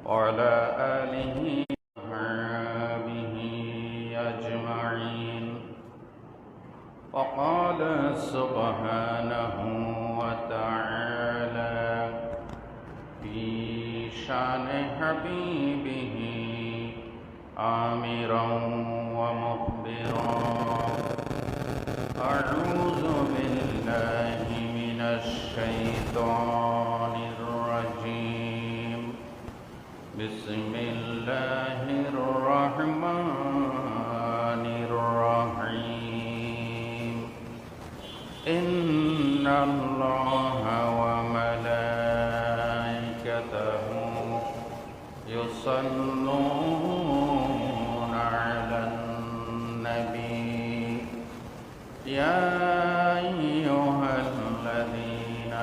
وعلى آله وصحبه أجمعين. وقال سبحانه وتعالى في شأن حبيبه آمرا ومخبرا: أعوذ بالله من الشيطان الرجيم. بسم الله الرحمن الرحيم. إن الله وملائكته يصلون على النبي يا أيها الذين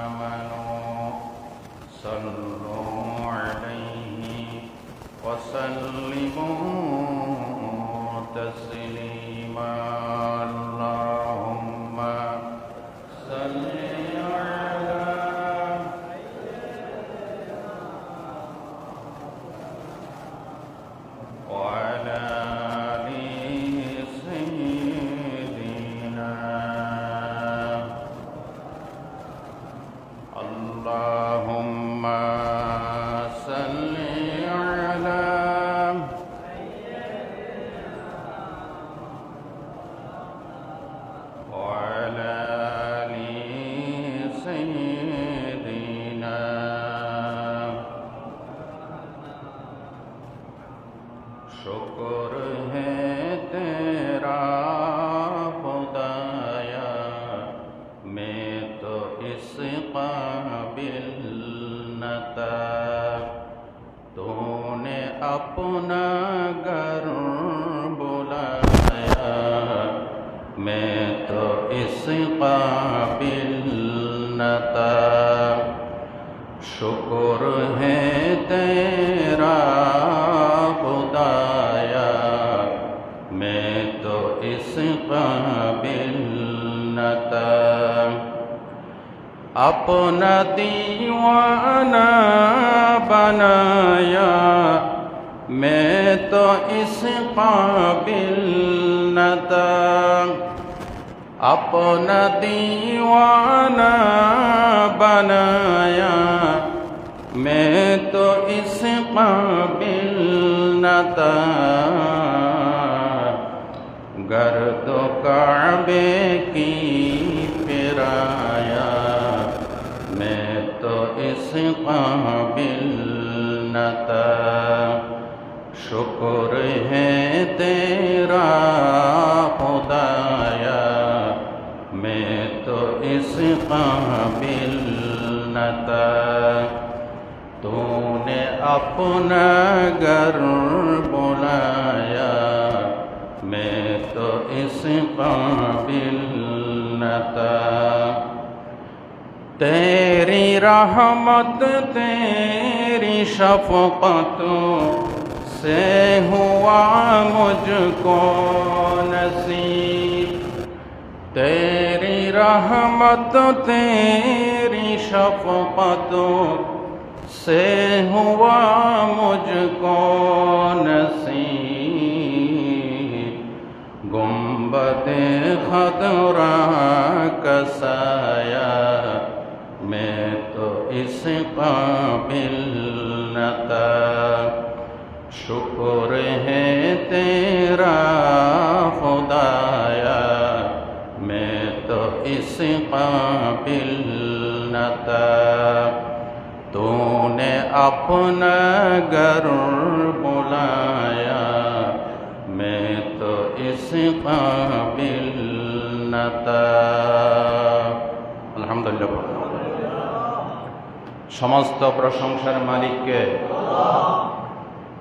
آمنوا صلوا عليه وسلموا تسليما. اللهم صل على وعلى آل سيدنا. اللهم صل على وعلى آل سيدنا. شکر ہے تیرا خدایا، میں تو اس قابل نہ تھا. تو نے اپنا گھر بلایا، میں تو اس قابل نہ تھا. شکر ہے تیرا خدایا، میں تو اس قابل نہ تھا. اپنا دیوانہ بنایا، میں تو اس قابل نہ تھا. اپنا دیوانہ بنایا، میں تو اس قابل نہ تھا. گرد و کعبے کی پھرایا، میں تو اس قابل نہ تھا. شکر ہے تیرا خدایا، میں تو اس قابل نہ تھا. تو نے اپنا گھر بلایا، میں تو اس قابل نہ تھا. تیری رحمت تیری شفقت سے ہوا مجھ کو نصیب. تیری رحمت تیری شفقت سے ہوا مجھ کو نصیب. گنبد خضرا کا سایہ، میں تو اس قابل نہ تھا. شکر ہے تیرا خدایا، میں تو اس قابل نہ تھا. تو نے اپنا گھر بلایا، میں تو اس قابل نہ تھا. আলহামদুলিল্লাহ। সমস্ত প্রশংসার মালিককে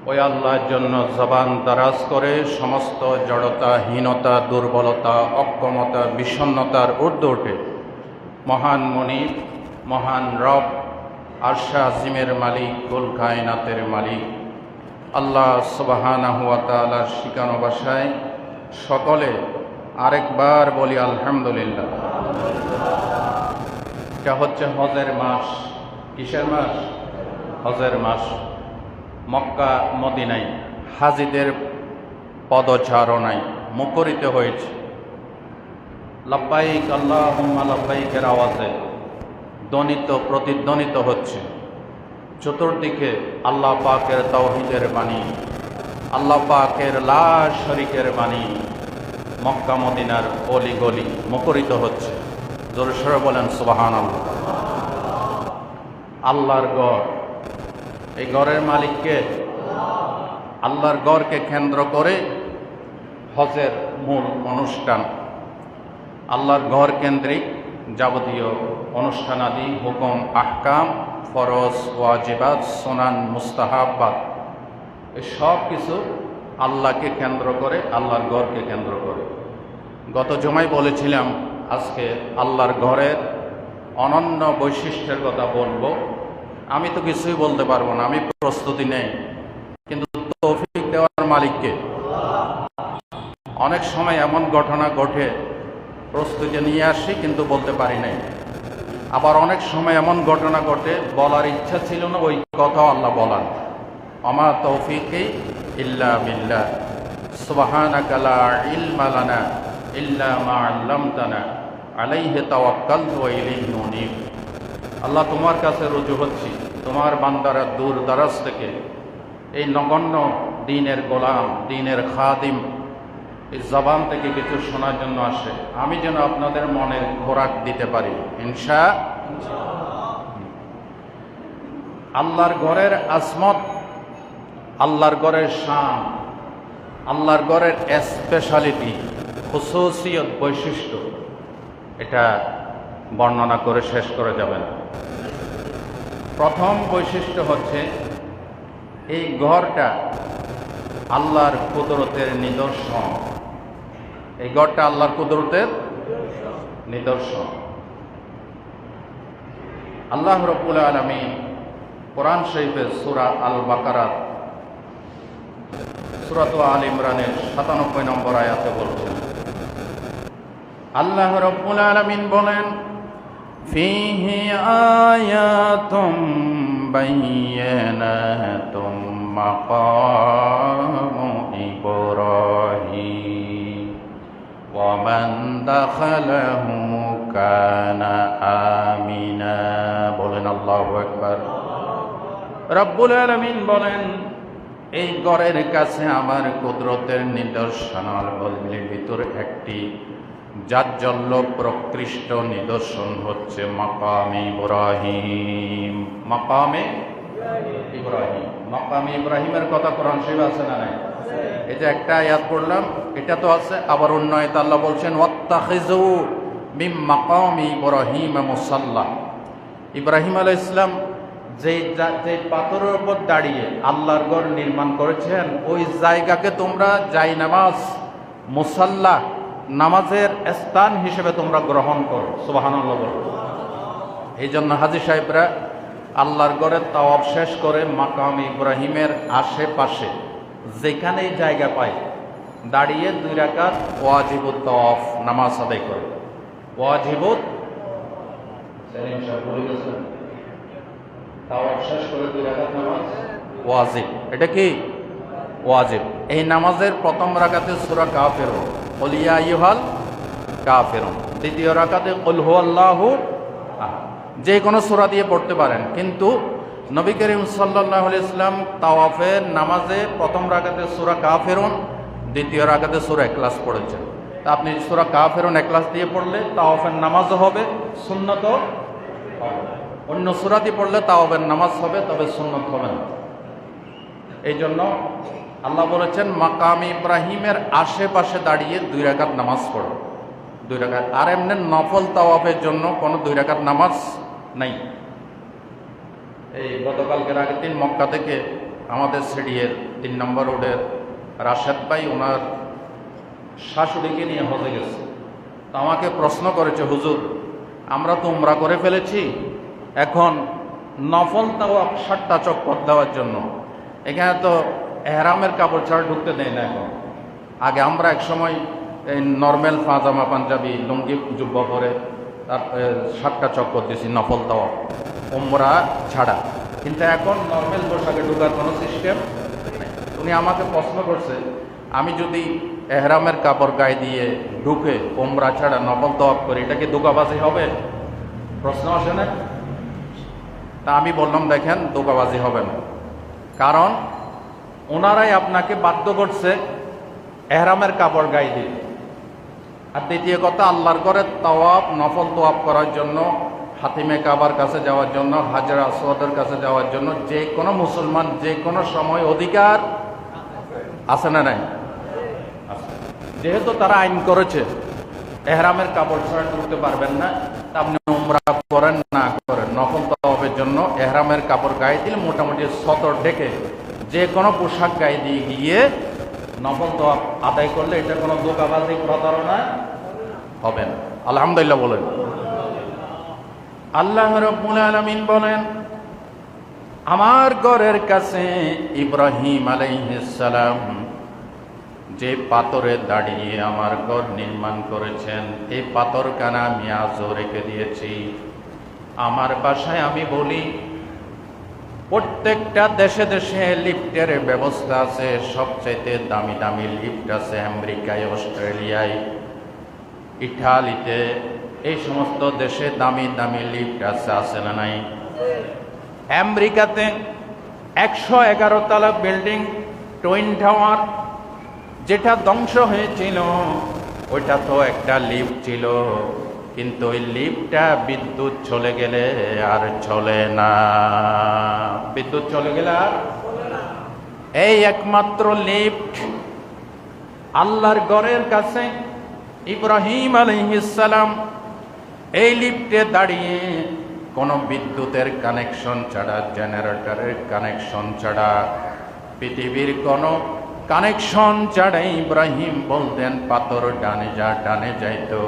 ওই আল্লাহর জন্য জবান দারাজ করে সমস্ত জড়তা, হীনতা, দুর্বলতা, অক্ষমতা, বিষণ্ণতার ঊর্ধ্বে ওঠে মহান মুনিব, মহান রব, আরশে আজিমের মালিক, কুল কায়নাতের মালিক আল্লাহ সুবহানাহু ওয়া তাআলার শিখানো ভাষায় সকলে আরেকবার বলি আলহামদুলিল্লাহ। এটা হচ্ছে হজের মাস। কিসের মাস? হজের মাস। মক্কা মদিনায় হাজিদের পদচারণায় মুখরিত হয়েছে। লাব্বাইক আল্লাহুম্মা লাব্বাইকের আওয়াজে প্রতিধ্বনিত হচ্ছে। চতুর্দিকে আল্লাহ পাকের তাওহীদের বাণী, আল্লাহ পাকের লা শরীকের বাণী মক্কা মদিনার অলিগলি মুখরিত হচ্ছে। জোরে সোরে বলেন সুবহানাল্লাহ। আল্লাহর গড়, এই গড়ের মালিককে, আল্লাহর গড়কে কেন্দ্র করে হজের মূল অনুষ্ঠান। আল্লাহর গড় কেন্দ্রিক যাবতীয় অনুষ্ঠানাদি, হুকুম, আহকাম, ফরজ, ওয়াজিবাত, সুনান, মুস্তাহাবাত, এই সব কিছু আল্লাহকে কেন্দ্র করে, আল্লাহর গড়কে কেন্দ্র করে। গত জুমায় বলেছিলাম আজকে আল্লাহর ঘরের অনন্য বৈশিষ্ট্যের কথা বলবো। আমি তো কিছুই বলতে পারবো না, আমি প্রস্তুতি নেই, কিন্তু তৌফিক দেওয়ার মালিককে। অনেক সময় এমন ঘটনা ঘটে প্রস্তুতি নিয়ে আসি কিন্তু বলতে পারি নাই। আবার অনেক সময় এমন ঘটনা ঘটে বলার ইচ্ছা ছিল না, ওই কথাও আল্লাহ বলান। আমা তৌফিকি ইল্লা বিল্লাহ, সুবহানাকা লা ইলমা লানা ইল্লা মা আল্লামতানা আলাইহি তাওয়াক্কালতু ওয়া ইলাইহি উনীব। আল্লাহ, তোমার কাছে রুজু হচ্ছি, তোমার বান্দারা দূর দারাজ থেকে, এই নগণ্য দ্বীনের গোলাম, দ্বীনের খাদিম, এই জবান থেকে কিছু শোনার জন্য আসে। আমি যেন আপনাদের মনের খোরাক দিতে পারি ইনশাআল্লাহ। আল্লাহর ঘরের আজমত, আল্লাহর ঘরের শান, আল্লাহর ঘরের স্পেশালিটি, খুসুসিয়ত, বৈশিষ্ট্য, এটা বর্ণনা করে শেষ করা যাবে না। প্রথম বৈশিষ্ট্য হচ্ছে এই ঘরটা আল্লাহর কুদরতের নিদর্শন। এই ঘরটা আল্লাহর কুদরতের নিদর্শন। আল্লাহ রাব্বুল আলামিন কোরআন শরীফের সূরা আল বাকারা, সূরাত আল ইমরানের ৯৭ নম্বর আয়াতে বলছেন, আল্লাহ রাব্বুল আলামিন বলেন, ফীহি আয়াতুম বাইয়িনাতুম মাকামু ইব্রাহিম ওয়া মান দাখালাহু কানা আমিনা। বলেন আল্লাহু আকবার। রব্বুল আলামিন বলেন, এই ঘরের কাছে আমার কুদরতের নিদর্শনাবলীর ভিতরে একটি জাজ্জল্য প্রকৃষ্ট নিদর্শন হচ্ছে মাকামে ইব্রাহিম। মাকামে ইব্রাহিম, মাকামে ইব্রাহিমের কথা কোরআন শরীফে আছে না নাই? এই যে একটা আয়াত পড়লাম, এটা তো আছে। আবার অন্য আয়াতে আল্লাহ বলছেন, ওয়াত্তাখিযু মিন মাকামি ইব্রাহিম মুসাল্লা। ইব্রাহিম আলাইহিস সালাম যে পাথরের উপর দাঁড়িয়ে আল্লাহর ঘর নির্মাণ করেছেন, ওই জায়গাকে তোমরা জায়নামাজ, মুসাল্লা, নামাজের স্থান হিসেবে তোমরা গ্রহণ করো। সুবহানাল্লাহ বলো। এই জন্য হাজী সাহেবরা আল্লাহর ঘরের তাওয়াফ শেষ করে মাকাম ইব্রাহিমের আশেপাশে যেখানেই জায়গা পায় দাঁড়িয়ে 2 রাকাত ওয়াজিবুত তাওয়াফ নামাজ আদায় করে। ওয়াজিবুত তাওয়াফ শেষ করে 2 রাকাত নামাজ ওয়াজিব। এটা কি ওয়াজিব? এই নামাজের প্রথম রাকাতে সূরা কাফিরুন, কুল ইয়া আইয়ুহাল কাফিরুন। দ্বিতীয় রাকাতে কুল হুয়াল্লাহু আহাদ। যে কোনো সূরা দিয়ে পড়তে পারেন, কিন্তু নবী করিম সাল্লাল্লাহু আলাইহি ওয়াসাল্লাম তাওয়াফের নামাজে প্রথম রাকাতে সূরা কাফিরুন, দ্বিতীয় রাকাতে সূরা ইখলাস পড়েছেন। তা আপনি সূরা কাফিরুন ইখলাস দিয়ে পড়লে তাওয়াফের নামাজও হবে, সুন্নতও হবে। অন্য সূরা দিয়ে পড়লে তাওয়াফের নামাজ হবে, তবে সুন্নত হবে না। এই জন্য আল্লাহ বলেছেন মাকাম ইব্রাহিমের আশেপাশে দাঁড়িয়ে 2 রাকাত নামাজ পড়ো, 2 রাকাত। আর এমনি নফল তাওয়াফের জন্য কোনো 2 রাকাত নামাজ নাই। এই গতকালকের আগের দিন মক্কা থেকে আমাদের সিডিএর 3 নম্বর রোডের রাশেদ ভাই ওনার শাশুড়িকে নিয়ে হজে গেছে। তো আমাকে প্রশ্ন করেছে, হুজুর আমরা তো উমরা করে ফেলেছি, এখন নফল তাওয়াফ 7টা চক্কর দেওয়ার জন্য এখানে তো এহরামের কাপড় ছাড়া ঢুকতে দেয় না এখন। আগে আমরা এক সময় এই নর্মাল পাজামা পাঞ্জাবি লুঙ্গি জুব্বা পরে তার 7টা চক্কর দিয়েছি নফল তাওয়াফ উমরা ছাড়া। কিন্তু এখন নর্মাল পোশাকে ঢোকার কোনো সিস্টেম নেই। উনি আমাকে প্রশ্ন করছে, আমি যদি এহরামের কাপড় গায়ে দিয়ে ঢুকে ওমরা ছাড়া নকল তওয়াফ করি, এটা কি ধোঁকাবাজি হবে? প্রশ্ন আসে না? তা আমি বললাম, দেখেন, ধোঁকাবাজি হবে না। কারণ ওনারাই আপনাকে বাধ্য করছে এহরামের কাপড় গায়ে দিতে। আর দ্বিতীয় কথা, আল্লাহর ঘরে তাওয়াফ, নফল তাওয়াফ করার জন্য, হাতিমে কাবার কাছে যাওয়ার জন্য, হাজর আসওয়াদের কাছে যাওয়ার জন্য যে কোনো মুসলমান যে কোনো সময় অধিকার আছে না নাই? যেহেতু তারা আইন করেছে এহরামের কাপড় ছাড়া ঢুকতে পারবেন না, তা আপনি উমরা করেন না করেন, নফল তাওয়াফের জন্য এহরামের কাপড় গায়ে দিলে মোটামুটি সতর ডেকে যে কোনো পোশাক গায়ে দিয়ে গিয়ে নফল তাওয়াফ আদায় করলে এটা কোনো ধোঁকাবাজি, প্রতারণা হবে না। আলহামদুলিল্লাহ বলেন। আল্লাহ রাব্বুল আলামিন বলেন, আমার ঘরের কাছে ইব্রাহিম আলাইহিস সালাম যে পাথরে দাঁড়িয়ে আমার ঘর নির্মাণ করেছেন, এই পাথরখানা আমি আজও রেখে দিয়েছি। আমার বাসায় আমি বলি, প্রত্যেকটা দেশে দেশে লিফটের ব্যবস্থা আছে। সবচাইতে দামি দামি লিফট আছে আমেরিকায়, অস্ট্রেলিয়ায়, ইটালিতে, এই সমস্ত দেশে দামি দামি লিফট আছে না নাই? আমেরিকাতে 111 তলা বিল্ডিং টুইন টাওয়ার, যেটা ধ্বংস হয়েছিল ওইটা তো একটা লিফট ছিল, কিন্তু ওই লিফটটা বিদ্যুৎ চলে গেলে আর চলে না। বিদ্যুৎ চলে গেলে আর এই একমাত্র লিফট আল্লাহর ঘরের কাছে ইব্রাহিম আলাইহিস সালাম এই লিফটে দাঁড়িয়ে কোনো বিদ্যুতের কানেকশন ছাড়া, জেনারেটরের কানেকশন ছাড়া, পৃথিবীর কোনো কানেকশন ছাড়াই ইব্রাহিম বলতেন, পাথর ডানে যা ডানে যাইতো,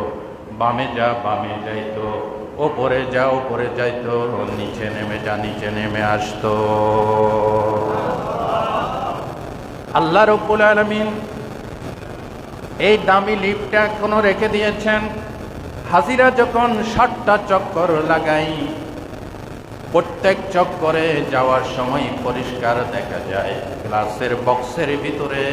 বামে যা বামে যাইতো, ওপরে যা ওপরে যাইতো, নিচে নেমে যা নিচে নেমে আসতো। আল্লাহ রাব্বুল আলামিন এই দামি লিফটটা এখনো রেখে দিয়েছেন। হাজিরা যখন 60টা চক্কর লাগাই, প্রত্যেক চক্করে যাওয়ার সময় পরিষ্কার দেখা যায় গ্লাসের বক্সের ভিতরে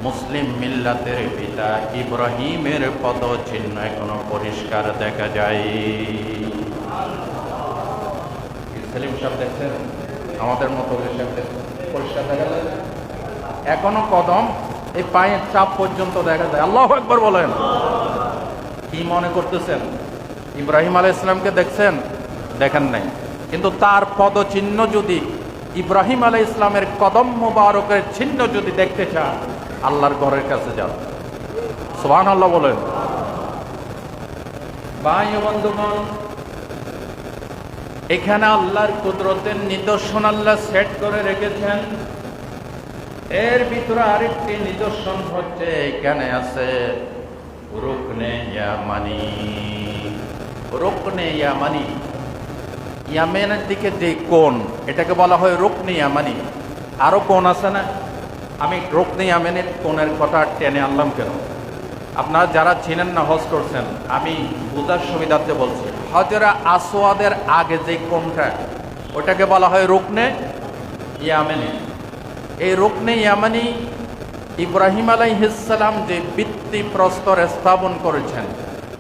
মুসলিম মিল্লাতের পিতা ইব্রাহিমের পদচিহ্ন এখনো পরিষ্কার দেখা যায়। সেলিম সাহেব দেখছেন, আমাদের মতো পরিষ্কার দেখা যায়, এখনো কদম এই পায়ের চাপ পর্যন্ত দেখা যায়। আল্লাহু আকবার বলেন। কি মনে করতেছেন ইব্রাহিম আলাইহিস সালামকে দেখছেন? দেখেন নাই, কিন্তু তার পদচিহ্ন যদি, ইব্রাহিম আলাইহিস সালামের কদম মোবারকের চিহ্ন যদি দেখতে চান, আল্লাহর ঘরের কাছে যান। সুবহানাল্লাহ বলেন। ভাই ও বন্ধুগণ, এখানে আল্লাহর কুদরতের নিদর্শন আল্লাহ সেট করে রেখেছেন। এর ভিতরে আরেকটি নিদর্শন হচ্ছে, এখানে আছে রুকনে ইয়ামানি। রুকনে ইয়ামানি, ইয়ামেনের দিকে যে কোণ, এটাকে বলা হয় রুকনে ইয়ামানি। আরো কোণ আছে না? আমি রুকনে ইয়ামানের কোণের কথা টেনে আনলাম কেন? আপনারা যারা চিনেন না, হজ করছেন, আমি বুঝার সুবিধার্থে বলছি। হজরা আসওয়াদের আগে যে কোণটা, ওটাকে বলা হয় রুকনে ইয়ামানি। এই রুকনে ইয়ামানি ইব্রাহিম আলাইহিস সালাম যে ভিত্তি প্রস্তর স্থাপন করেছেন,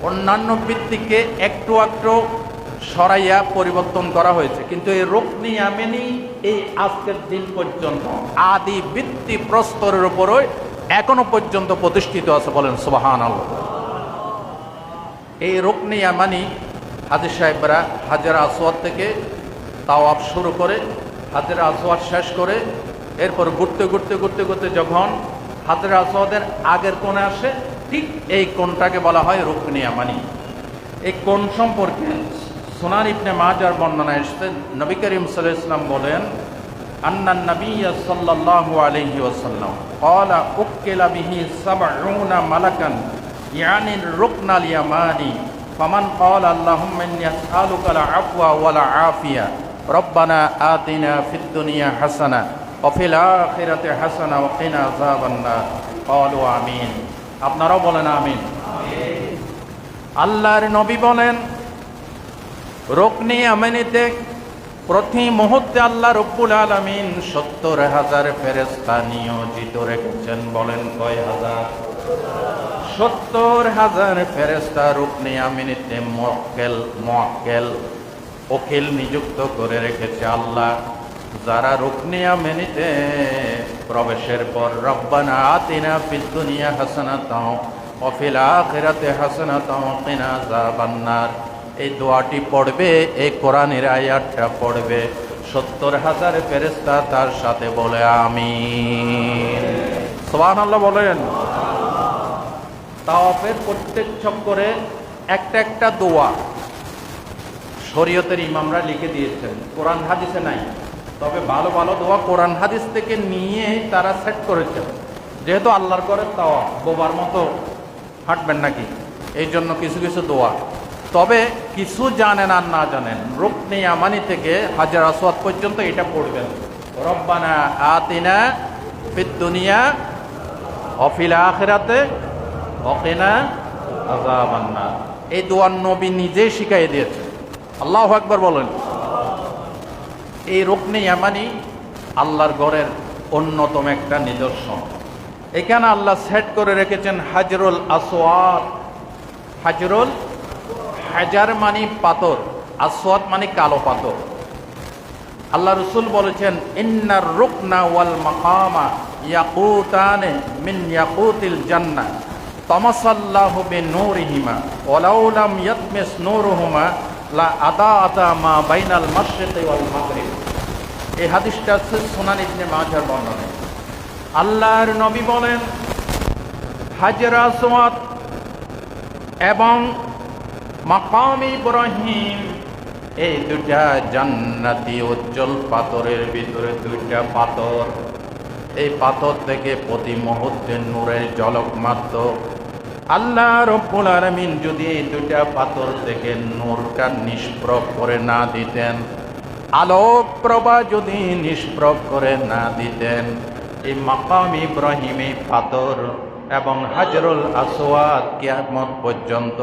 অন্যান্য ভিত্তিকে একটু একটু সরাইয়া পরিবর্তন করা হয়েছে, কিন্তু এই রুকনে ইয়ামানি এই আজকের দিন পর্যন্ত আদি ভিত্তি প্রস্তরের উপরই এখনো পর্যন্ত প্রতিষ্ঠিত আছে। বলেন সুবহানাল্লাহ। এই রুকনে ইয়ামানি হাজী সাহেবরা হাজরা আসওয়াদ থেকে তাওয়াফ শুরু করে, হাজরা আসওয়াদ শেষ করে, এরপর ঘুরতে ঘুরতে ঘুরতে ঘুরতে যখন হাজরা আসওয়াদের আগের কোণে আসে, ঠিক এই কোণটাকে বলা হয় রুকনে ইয়ামানি। এই কোণ সম্পর্কে সুনান ইবনে মাজার বর্ণনা এসেছে, নবী করিম সাল্লাল্লাহু আলাইহি ওয়াসাল্লাম বলেন, আন্নান নাবিয়্য সাল্লাল্লাহু আলাইহি ওয়াসাল্লাম ক্বালা উক্কিলা বিহি 70 মালাকান ইয়ানি রুকনাল ইয়ামানি ফামান ক্বালা আল্লাহুম্মা ইন্নী আসআলুকা আল আফওয়া ওয়াল আফিয়া রব্বানা আতিনা ফিদ দুনিয়া হাসানা ওয়া ফিল আখিরাতি হাসানা ওয়া কিনা আযাবান নার। ক্বালু আমিন। আপনারাও বলেন আমিন। আল্লাহর নবী বলেন, রুকনে ইয়ামানিতে প্রতি মুহূর্তে আল্লাহ রব্বুল আলামিন ৭০,০০০ ফেরেশতা নিয়োজিত রেখেছেন। বলেন কয় হাজার? ৭০,০০০ ফেরেশতা রুকনে ইয়ামানিতে মুআক্কেল ওকিল নিযুক্ত করে রেখেছে আল্লাহ। যারা রুকনে ইয়ামানিতে প্রবেশের পর রব্বানা আতিনা ফিদ দুনিয়া হাসানাতাও ওয়া ফিল আখিরাতি হাসানাতাও ওয়া কিনা আযাবান্নার, এই দোয়াটি পড়বে, এই কোরআনের আয়াতটা পড়বে, ৭০,০০০ ফেরেশতা তার সাথে বলে আমিন। সুবহানাল্লাহ বলেন। তাওয়াফের প্রত্যেক চক্করে একটা একটা দোয়া শরীয়তের ইমামরা লিখে দিয়েছেন, কোরআন হাদিসে নাই। তবে ভালো ভালো দোয়া কোরআন হাদিস থেকে নিয়ে তারা সেট করেছেন। যেহেতু আল্লাহর করে তাওয়াফ, বোবার মতো হাঁটবেন নাকি, এই জন্য কিছু কিছু দোয়া। তবে কিছু জানেন আর না জানেন, রুকনে ইয়ামানি থেকে হাজার আসওয়াদ পর্যন্ত এটা পড়বেন, রব্বানা আতিনা ফিদ দুনিয়া ওয়া ফিল আখিরাতি ওয়া কিনা আযাবান্নার। এই দোয়া নবী নিজেই শিখিয়ে দিয়েছেন। আল্লাহু আকবার বলেন। এই রুকনে ইয়ামানি আল্লাহর ঘরের অন্যতম একটা নিদর্শন। এখানে আল্লাহ সেট করে রেখেছেন হাজরুল আসওয়াদ। হাজরুল, হাজার মানে পাথর, আসওয়াদ মানে কালো পাথর। আল্লাহ রাসূল বলেছেন ইন্নার রুকনা ওয়াল মাকামা ইয়াকুতানে মিন ইয়াকুতিল জান্নাহ তামাসাল্লাহু বিনূরিহিমা ওয়ালাউ লাম ইয়াতমিস নূরুহুমা লা আদাআতা মা বাইনাল মাশরিকি ওয়াল মাগরিব। এই হাদিসটা আছে সুনান ইবনে মাজাহর বর্ণনা। আল্লাহর নবী বলেন হাজর আসওয়াদ এবং মাকাম ইব্রাহিম, এই দুটা জান্নাতি উজ্জ্বল পাথরের ভিতরে দুইটা পাথর। এই পাথর থেকে প্রতি মুহূর্তে নূরের ঝলক মাত্র। আল্লাহ রব্বুল আলামিন যদি এই দুটা পাথর থেকে নূরটা নিষ্প্রভ করে না দিতেন, আলোক প্রভা যদি নিষ্প্রভ করে না দিতেন, এই মাকাম ইব্রাহিম, এই পাথর এবং হাজরুল আসওয়াদ কিয়ামত পর্যন্ত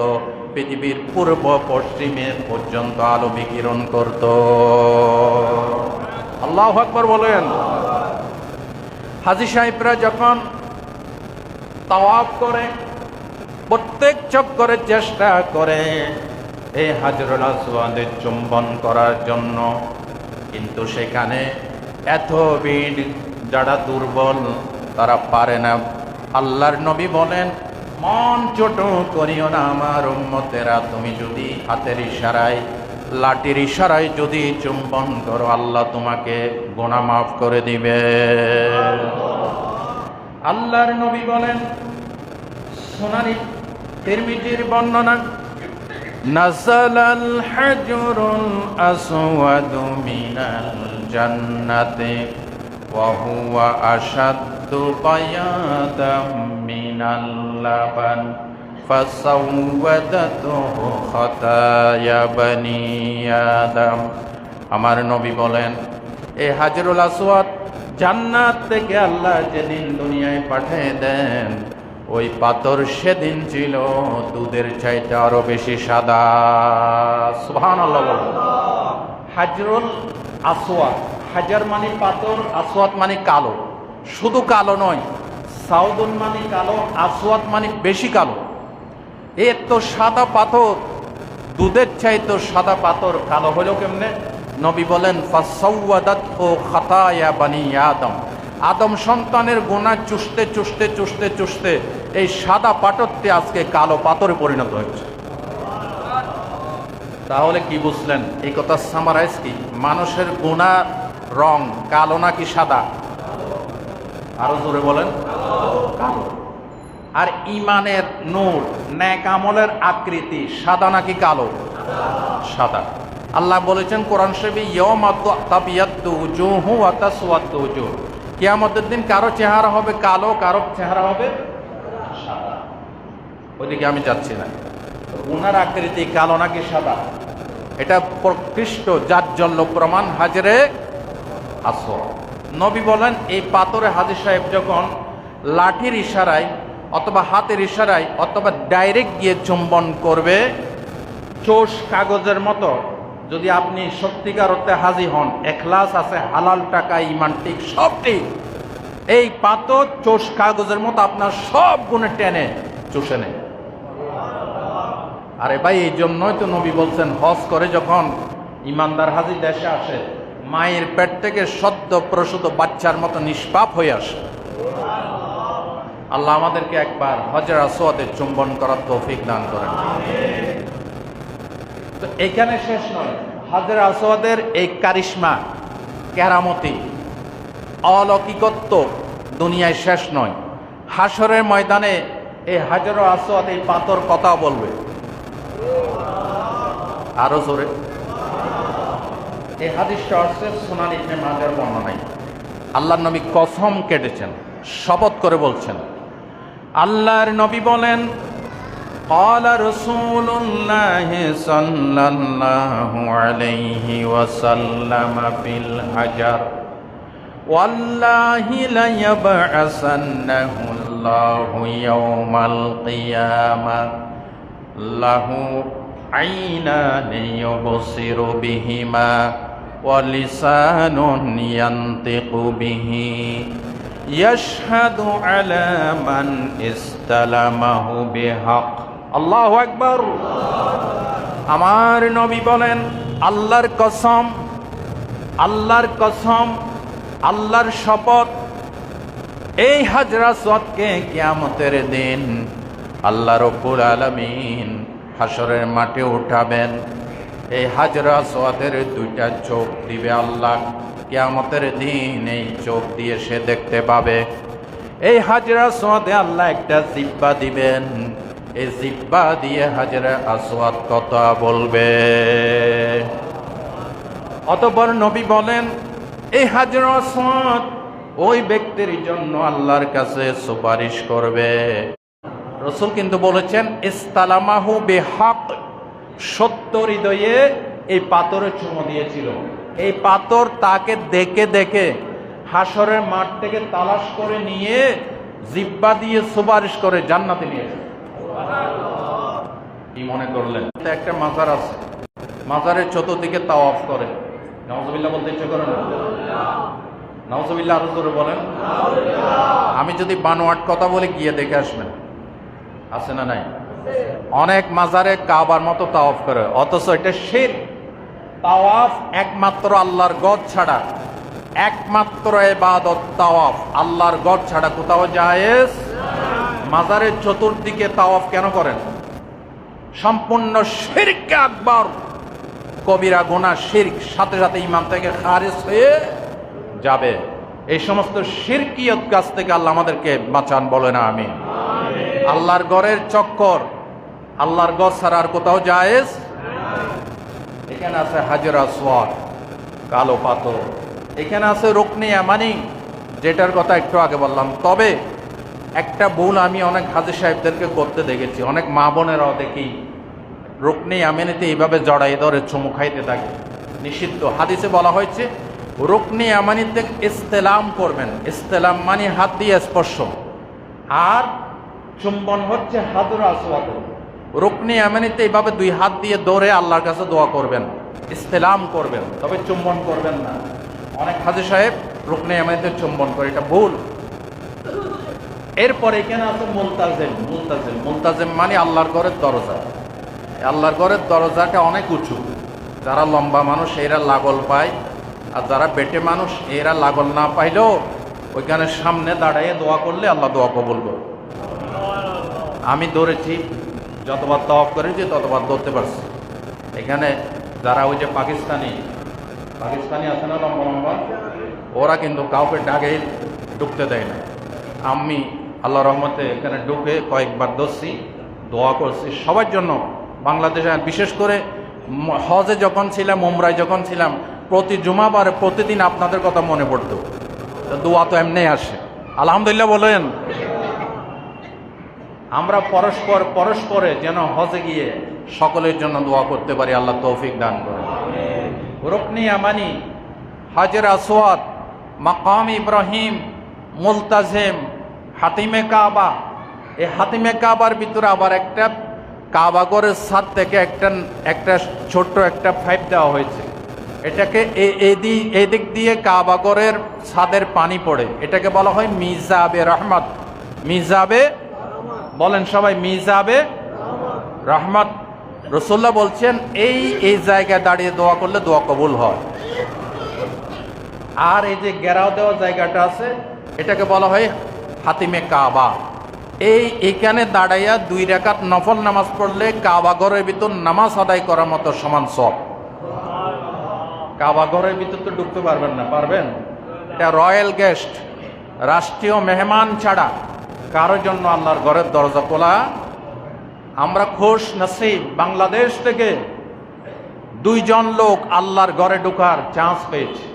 পৃথিবীর পূর্ব পশ্চিমে পর্যন্ত আলো বিকিরণ করত। আল্লাহু আকবার বলেন। হাজী সাহেবরা যখন তাওয়াফ করে প্রত্যেক চক্করে চেষ্টা করে এই হাজরুল আসওয়াদের চুম্বন করার জন্য, কিন্তু সেখানে এত ভিড়, যারা দুর্বল তারা পারে না। আল্লাহর নবী বলেন মন ছোট করিও না আমার উম্মতেরা, তুমি যদি হাতের ইশারায়, লাঠির ইশারায় যদি চুম্বন করো, আল্লাহ তোমাকে গুনাহ মাফ করে দিবে। আল্লাহর নবী বলেন সুনানি তিরমিজির বর্ণনা, নাযালাল হাজরুল আসওয়াদু মিনাল জান্নাতি ওয়া হুয়া আশাদ্দু বায়াদাম মিনাল লাবান ফাসাওয়াদাতুহু খাতায়া বানি আদম। আমার নবী বলেন এই হাজরুল আসওয়াদ জান্নাত থেকে আল্লাহ যেদিন দুনিয়ায় পাঠিয়ে দেন, ওই পাথর সেদিন ছিল দুধের চাইতে আরো বেশি সাদা। সুবহানাল্লাহ বলেন। হাজরুল আসওয়াদ, হাজার মানে পাথর, আসওয়াদ মানে কালো। শুধু কালো নয়, সাউদুন মানে কালো, আসওয়াদ মানে বেশি কালো। এর তো সাদা পাথর, দুধের চাইতে সাদা পাথর কালো হলো কেমনে? নবী বলেন ফাসাওয়াদাতহু খাতায়া বানি আদম। আদম সন্তানের গুনাহ চুষতে চুষতে চুষতে চুষতে এই সাদা পাথরটি আজকে কালো পাথরে পরিণত হয়েছে। তাহলে কি বুঝলেন? এই কথা সামারাইজ কি? মানুষের গুনাহ রং কালো নাকি সাদা? আরো জোরে বলেন, কালো। আর ইমানের নূর, নেক আমলের আকৃতি সাদা নাকি কালো? সাদা। আল্লাহ বলেছেন কোরআন শরীফে ইয়াউমা তাবিয়াদ্দু উজুহু ওয়া তাসওয়াদ্দু উজুহ, কিয়ামতের দিন কারো চেহারা হবে কালো, কারো চেহারা হবে সাদা। ওইদিকে আমি যাচ্ছি না। গুনার আকৃতি কালো নাকি সাদা, এটা প্রকৃষ্ট জাজ্জল্য প্রমাণ হাজরে আসওয়াদ। নবী বলেন এই পাথরে হাজী সাহেব যখন লাঠির ইশারায় অথবা হাতের ইশারায় অথবা ডাইরেক্ট গিয়ে চুম্বন করবে, চোষ কাগজের মতো যদি আপনি সত্যিকার অর্থে হাজি হন, এখলাস আছে, হালাল টাকা, ইমান ঠিক, সব ঠিক, এই পাথর চোষ কাগজের মতো আপনার সব গুণে টেনে চুষে নেয়। আরে ভাই, এই জন্যই তো নবী বলছেন, হজ করে যখন ইমানদার হাজি দেশে আসে, মায়ের পেট থেকে সদ্য প্রসূত বাচ্চার মতো নিষ্পাপ হয়ে আসে। আল্লাহ আমাদেরকে একবার হজের আসওয়াদে চুম্বন করার তৌফিক দান করেন। তো এখানে শেষ নয়, হজের আসওয়াদের এই কারিশমা, কেরামতি, অলৌকিকত্ব দুনিয়ায় শেষ নয়। হাসরের ময়দানে এই হাজর আসওয়াদ, এই পাথর কথা বলবে আরো জোরে। এই হাদিসটা আসছে সুনান ইবনে মাজার বর্ণনায়। আল্লাহর নবী কসম কেটেছেন, শপথ করে বলছেন। আল্লাহর নবী বলেন, قال رسول الله صلى الله عليه وسلم في الحجر والله ليبعثنه الله يوم القيامة له عينان يبصر بهما ولسان ينطق به يشهد على من استلمه بحق। আল্লাহু আকবার। আমার নবী বলেন, আল্লাহর কসম, আল্লাহর কসম, আল্লাহর শপথ, এই হাজর আসওয়াদকে কিয়ামতের দিন আল্লাহ রাব্বুল আলামিন হাসরের মাঠে উঠাবেন। এই হাজর আসওয়াদের দুইটা চোখ দিবে আল্লাহ, কিয়ামতের দিন এই চোখ দিয়ে সে দেখতে পাবে। এই হাজর আসওয়াদে আল্লাহ একটা জিহ্বা দিবেন, এই জিহ্বা দিয়ে হাজর আসওয়াদ কথা বলবে। অতঃপর নবী বলেন, এই হাজর আসওয়াদ ওই ব্যক্তির জন্য আল্লাহর কাছে সুপারিশ করবে। রাসূল কিন্তু বলেছেন, ইস্তালামাহু বিহক, সত্য হৃদয়ে এই পাথরে চুমো দিয়েছিল। এই পাথর তাকে দেখে দেখে হাসরের মাঠ থেকে তালাশ করে নিয়ে জিহ্বা দিয়ে সুপারিশ করে জান্নাতে নিয়ে যায়। কি মনে করলেন? একটা মাজার আছে, মাজারের চতুর্দিকে তাওয়াফ করে। নাউজুবিল্লাহ বলতে ইচ্ছে করে না? নাউজুবিল্লাহ আরো জোরে বলেন। আমি যদি বানোয়াট কথা বলে গিয়ে দেখে আসবেন, আছে না নাই? অনেক মাজারে কাবার মতো তাওয়াফ করে, অথচ এটা শিরক। তাওয়াফ একমাত্র আল্লাহর গদ ছাড়া, একমাত্র ইবাদত তাওয়াফ, আল্লাহর গদ ছাড়া কোথাও জায়েজ। মাজারের চতুর্দিকে তাওয়াফ কেন করেন? সম্পূর্ণ শিরক আকবার, কবিরা গুনাহ, শিরক, সাথে সাথে ঈমান থেকে খারিজ হয়ে যাবে। এই সমস্ত শিরকিয়ত কাজ থেকে আল্লাহ আমাদেরকে বাঁচান, বলেন আমিন। আল্লাহর ঘরের চক্কর, আল্লাহর ঘর ছাড়া আর কোথাও জায়েজ। এখানে আছে হাজর আসওয়াদ, কালো পাথর। এখানে আছে রুকনে ইয়ামানি, যেটার কথা একটু আগে বললাম। তবে একটা ভুল আমি অনেক হাজী সাহেবদেরকে করতে দেখেছি, অনেক মা বোনেরাও দেখি রুকনে ইয়ামানিতে এইভাবে জড়াই ধরে চুমু খাইতে থাকে। নিষিদ্ধ। হাদিসে বলা হয়েছে রুকনে ইয়ামানিতে ইস্তেলাম করবেন। ইস্তেলাম মানে হাত দিয়ে স্পর্শ, আর চুম্বন হচ্ছে হাজর আসওয়াদ। রুকনে ইয়ামানিতে এইভাবে দুই হাত দিয়ে ধরে আল্লাহর কাছে দোয়া করবেন, ইস্তেলাম করবেন, তবে চুম্বন করবেন না। অনেক হাজী সাহেব রুকনে ইয়ামানিতে চুম্বন করে, এটা ভুল। এরপর এখানে আছে মুলতাজিম। মুলতাজিম, মুলতাজিম মানে আল্লাহর ঘরের দরজা। আল্লাহর ঘরের দরজাটা অনেক উঁচু। যারা লম্বা মানুষ এরা লাগল পায়, আর যারা বেটে মানুষ এরা লাগল না পাইলেও ওইখানে সামনে দাঁড়াইয়ে দোয়া করলে আল্লাহ দোয়া কবুল করবে। আমি ধরেছি, যতবার তাওয়াফ করেছি ততবার ধরতে পারছি। এখানে যারা ওই যে পাকিস্তানি আছে না লম্বা লম্বা, ওরা কিন্তু কাউকে ডাকে ঢুকতে দেয় না। আমি আল্লাহ রহমতে এখানে ঢুকে কয়েকবার ধরছি, দোয়া করছি সবার জন্য। বাংলাদেশে বিশেষ করে হজে যখন ছিলাম, উমরায় যখন ছিলাম, প্রতি জুমাবারে প্রতিদিন আপনাদের কথা মনে পড়তো। দোয়া তো এমনি আসে, আলহামদুলিল্লাহ বলেন। আমরা পরস্পরে যেন হজে গিয়ে সকলের জন্য দোয়া করতে পারি, আল্লাহ তৌফিক দান করেন। রুকনে ইয়ামানি, হাজর আসওয়াদ, মাকাম ইব্রাহিম, মুলতাজিম, হাতিমে কাবা। এই হাতিমে কাবার ভিতরে আবার একটা কাবা ঘরের ছাদ থেকে একটা ছোট্ট একটা পাইপ দেওয়া হয়েছে, এটাকে এদিক দিয়ে কাবা ঘরের ছাদের পানি পড়ে, এটাকে বলা হয় মিজাবে রহমত। মিজাবে বলেন সবাই, মিজাবে রহমত। রাসূলুল্লাহ বলছেন এই জায়গায় দাঁড়িয়ে দোয়া করলে দোয়া কবুল হয়। আর এই যে ঘেরাও দেওয়া জায়গাটা আছে, এটাকে বলা হয় হাতিমে কাবা। এইখানে দাঁড়াইয়া 2 রাকাত নফল নামাজ পড়লে কাবা ঘরের ভিতর নামাজ আদায় করার মতো সমান সব। কাবা ঘরের ভিতর তো ঢুকতে পারবেন না, পারবেন? এটা রয়্যাল গেস্ট, রাষ্ট্রীয় মেহমান ছাড়া কারোর জন্য আল্লাহর ঘরের দরজা খোলা। আমরা খুশ নসিব, বাংলাদেশ থেকে 2 জন লোক আল্লাহর ঘরে ঢোকার চান্স পেয়েছে।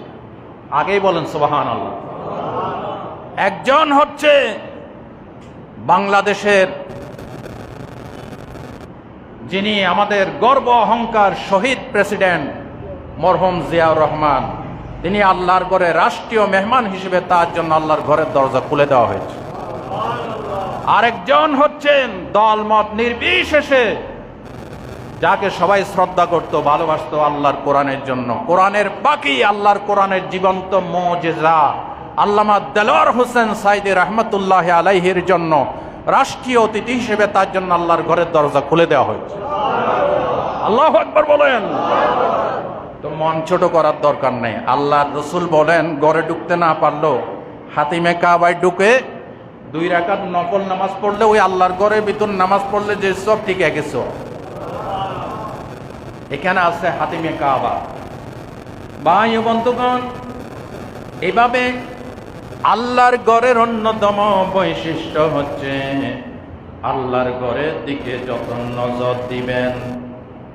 আগেই বলেন সুবহানাল্লাহ। একজন হচ্ছে বাংলাদেশের যিনি আমাদের গর্ব অহংকার শহীদ প্রেসিডেন্ট মরহুম জিয়াউর রহমান, তিনি আল্লাহর ঘরে রাষ্ট্রীয় মেহমান হিসেবে তার জন্য আল্লাহর ঘরের দরজা খুলে দেওয়া হয়েছে। আরেকজন হচ্ছেন দলমত নির্বিশেষে যাকে সবাই শ্রদ্ধা করত, ভালোবাসত আল্লাহর কোরআনের জন্য, কোরআনের বাকি আল্লাহর কোরআনের জীবন্ত মুজিজা আল্লামা দেলোয়ার হোসেন সাইদি রহমতুল্লাহ আলাইহির জন্য রাষ্ট্রীয় অতিথি হিসেবে তার জন্য আল্লাহর ঘরের দরজা খুলে দেওয়া হয়েছে। আল্লাহু আকবার বলেন। তো মন ছোট করার দরকার নেই। আল্লাহর রাসূল বলেন ঘরে ঢুকতে না পারলেও হাতিমে কাবায় ঢুকে 2 রাকাত নফল নামাজ পড়লে, ওই আল্লাহর ঘরের ভিতর নামাজ পড়লে যে সব ঠিক গেছে, এখানে আছে হাতিমে কাবা। ভাই ও বন্ধুগণ, এভাবে আল্লাহর ঘরের অন্যতম বৈশিষ্ট্য হচ্ছে আল্লাহর ঘরের দিকে যত নজর দিবেন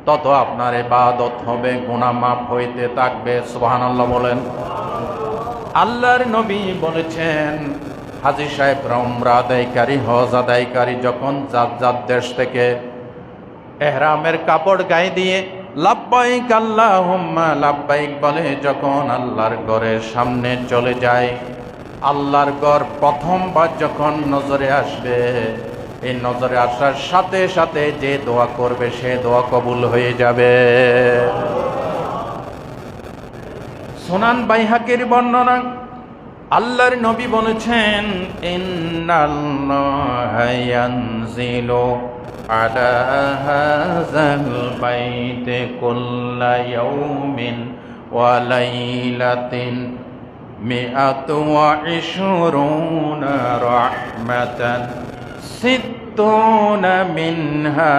তত আপনার ইবাদত হবে, গুনাহ মাফ হইতে থাকবে। সুবহানাল্লাহ বলেন। আল্লাহর নবী বলেছেন, হাজী সাহেবরা উমরা আদায়কারী, হজ আদায়কারী যখন যার দেশ থেকে এহরামের কাপড় গায়ে দিয়ে লাব্বাইক আল্লাহুম্মা লাব্বাইক বলে যখন আল্লাহর ঘরের সামনে চলে যায়, আল্লাহর ঘর প্রথমবার যখন নজরে আসবে, এই নজরে আসার সাথে সাথে যে দোয়া করবে সে দোয়া কবুল হয়ে যাবে। সুনান বাইহাকির বর্ণনা, আল্লাহর নবী বলেছেন, ইন্নাল্লাহা ইয়ানজিলু আলা হাযাল বাইতি কুল্লা ইয়াউমিন ওয়া লাইলাতিন 120 রাহমাতান সিত্তুনা মিনহা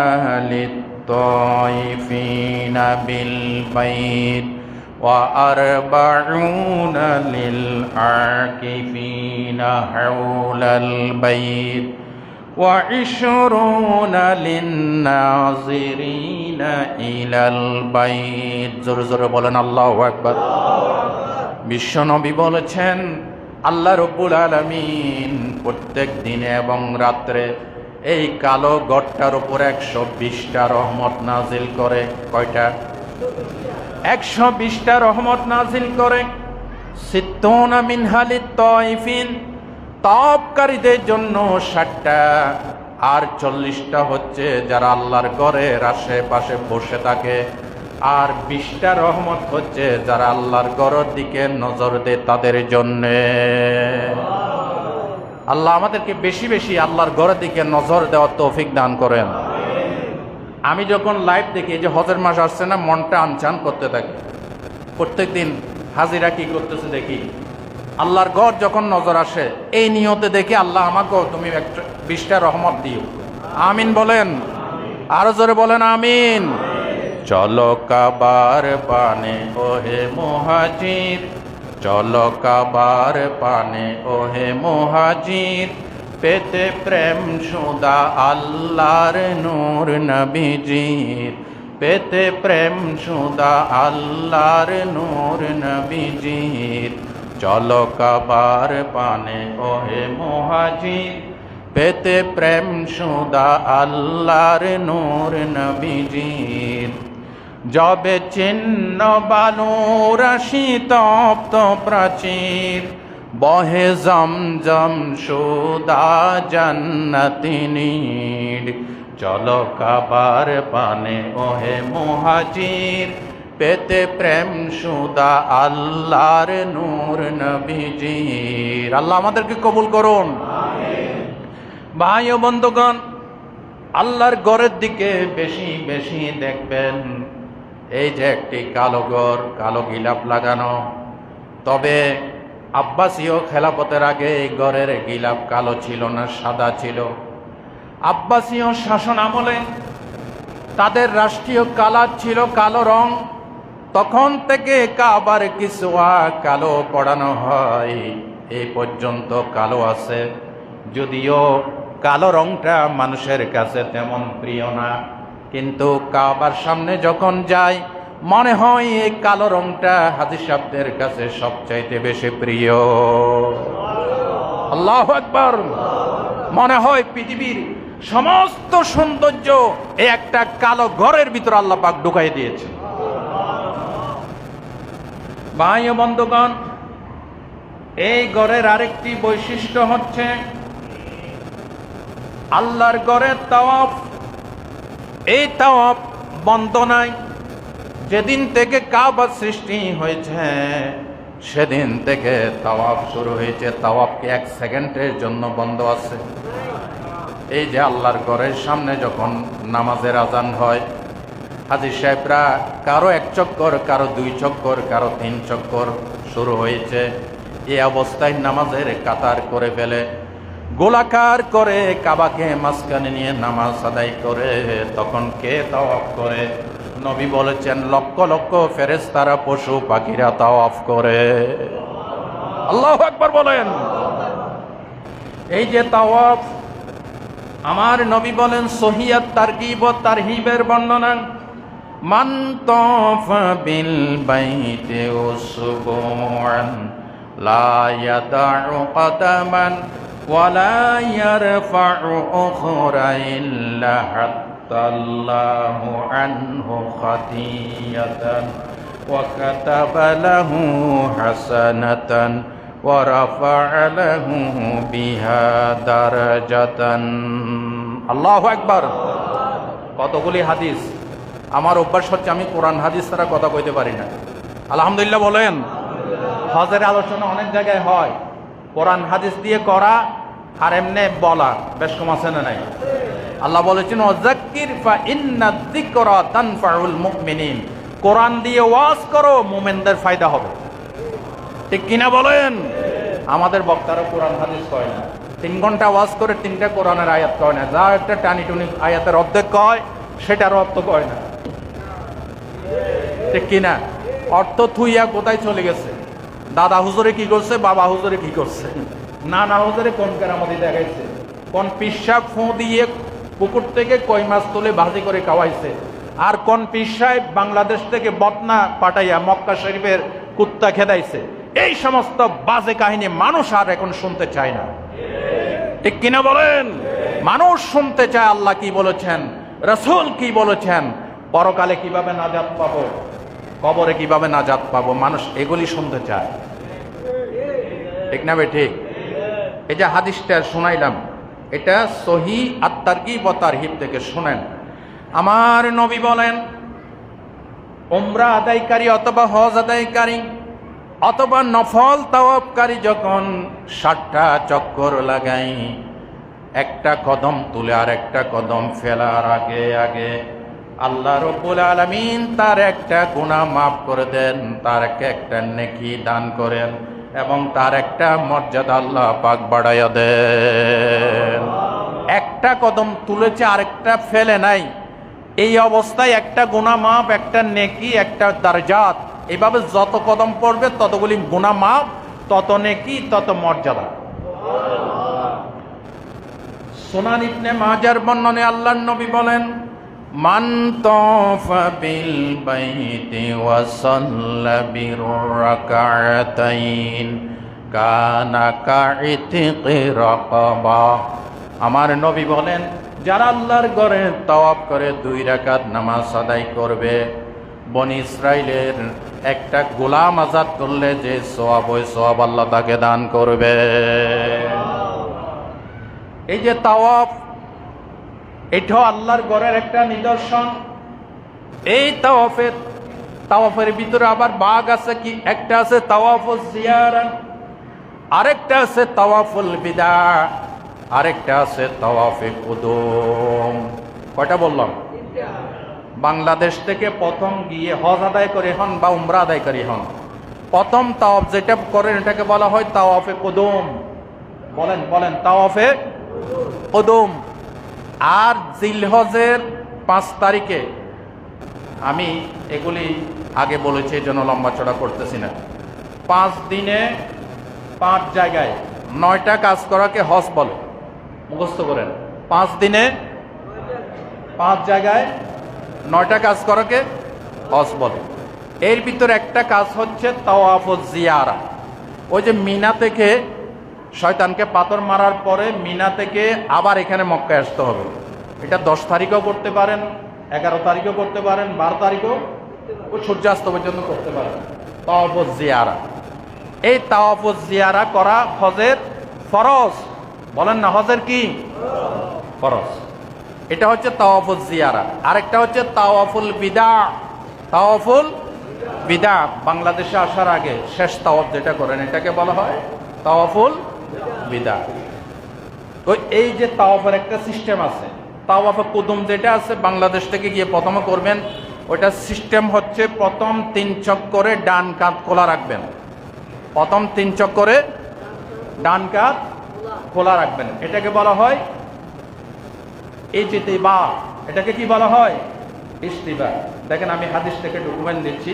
লিত-তাইফিনা বিল বাইত وأربعون للعاكفين حول البيت وعشرون للناظرين إلى البيت। জোরে জোরে বলেন আল্লাহু আকবার। বিশ্বনবী বলেছেন, আল্লাহ রব্বুল আলামিন প্রত্যেক দিনে এবং রাত্রে এই কালো গড়টার উপর 120টা রহমত নাজিল করে। কয়টা? 120টা রহমত নাজিল করে। সিত্তুনা মিনহা লিত-তাইফিন, তাওয়াফকারীদের জন্য 60টা, আর 40টা হচ্ছে যারা আল্লাহর ঘরের আশেপাশে বসে থাকে, আর 20টা রহমত হচ্ছে যারা আল্লাহর ঘরের দিকে নজর দেয় তাদের জন্য। আল্লাহ আমাদেরকে বেশি বেশি আল্লাহর ঘরের দিকে নজর দেওয়ার তৌফিক দান করেন। আমি যখন লাইভ দেখি, যে হজের মাস আসছে না, মনটা আনচান করতে থাকে। প্রত্যেক দিন হাজিরা কি করতেছে দেখি, আল্লাহর ঘর যখন নজর আসে এই নিয়তে দেখে, আল্লাহ আমাকেও তুমি 20টা রহমত দিও। আমিন বলেন, আরো জোরে বলেন আমিন। চলো কাবার পানে ওহে মুহাজির, চলো কাবার পানে ওহে মুহাজির, পেতে প্রেম সুদা আল্লাহর নূর নবীজির, পেতে প্রেম সুদা আল্লাহর নূর নবীজির। চলো কাবার পানে ওহে মুহাজির, পেতে প্রেম সুদা আল্লাহর নূর নবীজির। যবে চিহ্ন বালুর শীতপ্ত প্রাচীর, বহে জমজম সুদা জান্নাতি নীড়, চলো কাবার পানে ওহে মুহাজির, পেতে প্রেম সুদা আল্লাহর নূর নবীজির। আল্লাহ আমাদেরকে কবুল করুন। ভাই ও বন্ধুগণ, আল্লাহর ঘরের দিকে বেশি বেশি দেখবেন। এই যে একটি কালো ঘর, কালো গিলাপ লাগানো, তবে আব্বাসীয় খেলাফতের আগে এই ঘরের গিলাপ কালো ছিল না, সাদা ছিল। আব্বাসীয় শাসন আমলে তাদের রাষ্ট্রীয় কালার ছিল কালো রং। তখন থেকে কাবার কিসওয়া কালো পড়ানো হয়, এই পর্যন্ত কালো আছে। যদিও কালো রংটা মানুষের কাছে তেমন প্রিয় না, কিন্তু কাবার সামনে যখন যায় মনে হয় এই কালো রংটা হাজী সাহেবদের কাছে সবচাইতে বেশি প্রিয়। আল্লাহু আকবার। মনে হয় পৃথিবীর সমস্ত সৌন্দর্য এই একটা কালো ঘরের ভিতর আল্লাহ পাক ঢুকাই দিয়েছে। ভাই ও বন্ধুগণ, এই ঘরের আরেকটি বৈশিষ্ট্য হচ্ছে আল্লাহর ঘরের তাওয়াফ। এই তাওয়াফ বন্ধ নাই। যেদিন থেকে কাবা সৃষ্টি হয়েছে সেদিন থেকে তাওয়াফ শুরু হয়েছে। তাওয়াফ কি এক সেকেন্ডের জন্য বন্ধ আছে? এই যে আল্লাহর ঘরের সামনে যখন নামাজের আজান হয়, হাজী সাহেবরা কারো 1 চক্কর, কারো 2 চক্কর, কারো 3 চক্কর শুরু হয়েছে। এই অবস্থায় নামাজের কাতার করে ফেলে, গোলাকার করে কাবাকে মাঝখানে নিয়ে নামাজ আদায় করে। তখন কে তাওয়াফ করে? নবী বলেছেন লক্ষ লক্ষ ফেরেশতারা, পশু পাখিরা তাওয়াফ করে। আল্লাহু আকবার বলেন। এই যে তাওয়াফ, আমার নবী বলেন সহিয়াত তারগিব ও তারহিবের বর্ণনা, মান তাফা বিল বাইতি উসবুআন লা ইয়াদাউ কদামান ওয়া লা ইয়ারফাউ উখরা ইল্লা হাত্তাল্লাহু আনহু খাতিয়াতান ওয়া কাতাবা লাহু হাসানাতান ওয়া রাফা'a লাহু বিহা দারাজাতান। আল্লাহু আকবার। কতগুলি হাদিস। আমার অভ্যাস হচ্ছে আমি কোরআন হাদিস ছাড়া কথা কইতে পারি না। আলহামদুলিল্লাহ বলেন। হজের আলোচনা অনেক জায়গায় হয়, কোরআন হাদিস দিয়ে করা আর এমনি বলা বেশ কম আছে না নাই? আল্লাহ বলেছেন ওয়াযাক্কির ফা ইন্নায যিকরা তানফাউল মুমিনিন। কোরআন দিয়ে ওয়াজ করো, মুমিনদের ফায়দা হবে। ঠিক কিনা বলেন? আমাদের বক্তারা কোরআন হাদিস কয় না, 3 ঘন্টা ওয়াজ করে 3টা কোরআনের আয়াত কয় না, যা একটা টানি টুনি আয়াতের অর্ধেক কয় সেটার অর্থ কয় না। ঠিক কিনা? অর্থ থুইয়া কোথায় চলে গেছে? দাদা হুজুরে কি করছে, বাবা হুজুরে কি করছে, নানা হুজুরে কোন কেরামতি দেখাইছে, কোন পিসাব ফোঁ দিয়ে পুকুর থেকে কই মাছ তুলে ভাজি করে খাওয়াইছে, আর কোন পীর সাহেব বাংলাদেশ থেকে বদনা পাঠাইয়া মক্কা শরীফের কুত্তা খেদাইছে। এই সমস্ত বাজে কাহিনী মানুষ আর এখন শুনতে চায় না। ঠিক কিনা বলেন? মানুষ শুনতে চায় আল্লাহ কি বলেছেন, রাসূল কি বলেছেন, পরকালে কিভাবে নাজাত পাবো, কবরে কিভাবে নাজাত পাবো, মানুষ এগুলি শুনতে চায়। ঠিক না বে ঠিক? এই যে হাদিসটা শোনাইলাম, এটা সহিহ আত-তারগিব ওয়া তারহিব থেকে শুনেন। আমার নবী বলেন উমরা আদায়কারী অথবা হজ আদায়কারী অথবা নফল তাওয়াফকারী যখন 60টা চক্কর লাগাই, একটা কদম তুলে আর একটা কদম ফেলার আগে আগে আল্লাহ রাব্বুল আলামিন তার একটা গুনাহ মাফ করে দেন, তার একটা নেকি দান করেন এবং তার একটা মর্যাদা আল্লাহ পাক বাড়াইয়া দেন। একটা কদম তুলেছে আরেকটা ফেলে নাই, এই অবস্থায় একটা গুনাহ মাফ, একটা নেকি, একটা দারজাত। এইভাবে যত কদম পড়বে ততগুলি গুনাহ মাফ, তত নেকি, তত মর্যাদা। সুনান ইবনে মাজার বর্ণনে আল্লাহর নবী বলেন মান তাফা বিল বাইতি ওয়া সাল্লা বিরাকাতাইন কানা কাইতিকি রাকাবা। আমার নবী বলেন যারা আল্লাহর ঘরে তাওয়াফ করে 2 রাকাত নামাজ আদায় করবে, বনি ইসরাইলের একটা গোলাম আজাদ করলে যে সওয়াব, ওই সওয়াব আল্লাহ তাকে দান করবে। এই যে তাওয়াফ, এটাও আল্লাহর ঘরের একটা নিদর্শন। এই তাওয়াফের ভিতরে আবার ভাগ আছে কি, একটা আছে তাওয়াফুল জিয়ারা, আরেকটা আছে তাওয়াফুল বিদা, আরেকটা আছে তাওয়াফে কুদুম। কয়টা বললাম? বাংলাদেশ থেকে প্রথম গিয়ে হজ আদায় করে হন বা উমরা আদায় করে হন, প্রথম তাওয়াফ যেটা করেন এটাকে বলা হয় তাওয়াফে কুদুম। বলেন তাওয়াফে কুদুম। আর জিলহজের 5 তারিখে, আমি এগুলি আগে বলেছি এই জন্য লম্বা চড়া করতেছি না, 5 দিনে 5 জায়গায় 9টা কাজ করাকে হজ বলে। মুখস্থ করেন, 5 দিনে 5 জায়গায় 9টা কাজ করাকে হজ বলে। এর ভিতরে একটা কাজ হচ্ছে তাওয়াফুল জিয়ারা। ওই যে মিনা থেকে শয়তানকে পাথর মারার পরে মিনা থেকে আবার এখানে মক্কায় আসতে হবে। এটা 10 তারিখও করতে পারেন, 11 তারিখও করতে পারেন, 12 তারিখও, সূর্যাস্ত পর্যন্ত করতে পারেন। তাওয়াফুল জিয়ারা, এই তাওয়াফুল জিয়ারা করা হজের ফরজ। বলেন না, হজের কি ফরজ? এটা হচ্ছে তাওয়াফুল জিয়ারা। আরেকটা হচ্ছে তাওয়াফুল বিদা। তাওয়াফুল বিদা বাংলাদেশে আসার আগে শেষ তাওয়াফ যেটা করেন এটাকে বলা হয় তাওয়াফুল বিদা। তো এই যে তাওয়াফের একটা সিস্টেম আছে, তাওয়াফে কুদুম যেটা আছে বাংলাদেশ থেকে গিয়ে প্রথমে করবেন, ওইটা সিস্টেম হচ্ছে প্রথম 3 চক্করে ডান কাঁধ খোলা রাখবেন। প্রথম 3 চক্করে ডান কাঁধ খোলা রাখবেন, এটাকে বলা হয় ইজতিবা। এটাকে কি বলা হয়? ইজতিবা। দেখেন আমি হাদিস থেকে ডকুমেন্ট দিচ্ছি।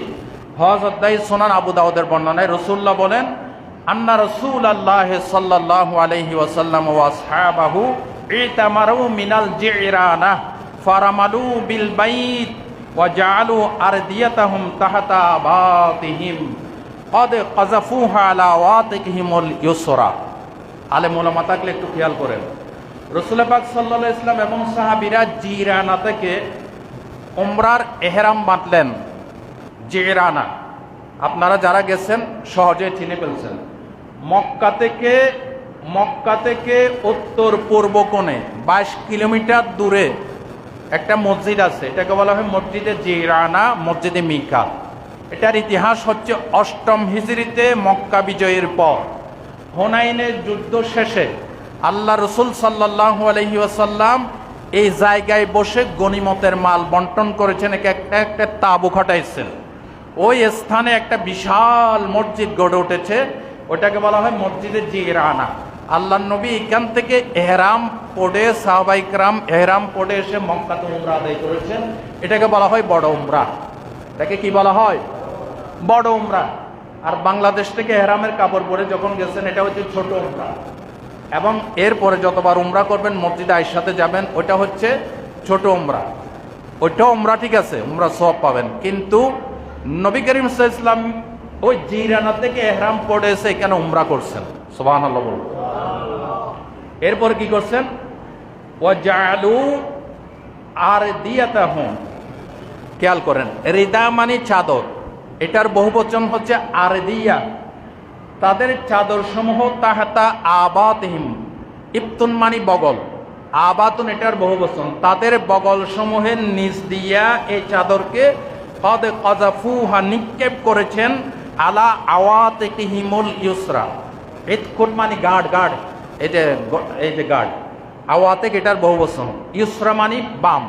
হজ অধ্যায় সুনান আবু দাউদের বর্ণনায় রাসূলুল্লাহ বলেন, আন্না রাসূলুল্লাহ সাল্লাল্লাহু আলাইহি ওয়াসাল্লাম ওয়া আসহাবাহু ইতামারু মিনাল জিরানা ফারামালু বিল বাইত ওয়া জাআলু আরদিয়াতাহুম তাহতা আবাতিহিম কদ কাযাফুহা আলা ওয়াতিহিমুল ইউসরা। আলেম ওলামা থাকলে একটু খেয়াল করেন, রাসূল পাক সাল্লাল্লাহু আলাইহি ওয়াসাল্লাম এবং সাহাবীরা জিরানা থেকে উমরার এহরাম বাঁধলেন। জিরানা আপনারা যারা গেছেন সহজে চিনে ফেলছেন। মক্কা থেকে উত্তর পূর্ব কোণে 22 কিলোমিটার দূরে একটা মসজিদ আছে, এটাকে বলা হয় মসজিদে জিরানা, মসজিদে মিকাত। এটার ইতিহাস হচ্ছে 8ম হিজরিতে মক্কা বিজয়ের পর হুনাইনের যুদ্ধ শেষে আল্লাহ রসুল সাল্লাল্লাহু আলাইহি ওয়াসাল্লাম এই জায়গায় বসে গনিমতের মাল বন্টন করেছেন, একটা তাঁবু খাটাইছেন। ওই স্থানে একটা বিশাল মসজিদ গড়ে উঠেছে, ওটাকে বলা হয় মসজিদে জিরানা। আল্লাহ নবী এখান থেকে এহরাম পড়ে, সাহাবায়ে কেরাম এহরাম পড়ে এসে মক্কাতে উমরা আদায় করেছেন। এটাকে বলা হয় বড় উমরা। এটাকে কি বলা হয়? বড় উমরা। আর বাংলাদেশ থেকে এহরামের কাপড় পরে যখন গেছেন এটা হচ্ছে ছোট উমরা। এবং এরপরে যতবার উমরা করবেন মসজিদে আয়েশাতে যাবেন, ওটা হচ্ছে ছোট উমরা। ওইটাও উমরা, ঠিক আছে, উমরা সওয়াব পাবেন। কিন্তু নবী করিম সাল্লাল্লাহু আলাইহি ওয়াসাল্লাম ওই জিরানা থেকে এহরাম পড়ে এসে এখানে উমরা করছেন। সুবহানাল্লাহ বলুন। এরপর কি করছেন? ওয়াজআলু আরদিয়াতাহুম, খেয়াল করেন, রিদা মানে চাদর, এটার বহুবচন হচ্ছে আরদিয়া। তাদের চাদর সমূহ তাহাতা আবাতিহিম, ইবতুন মানে বগল, আবাতুন এটার বহুবচন, তাদের বগল সমূহের নিচ দিয়া এই চাদরকে কদ কাযাফুহা নিক্ষেপ করেছেন আলা আওয়াতিহিমুল ইউসরা। ইতকুন মানে গার্ড, এই যে গার্ড, আওয়াতিক এটার বহুবচন, ইউসরা মানে বাম।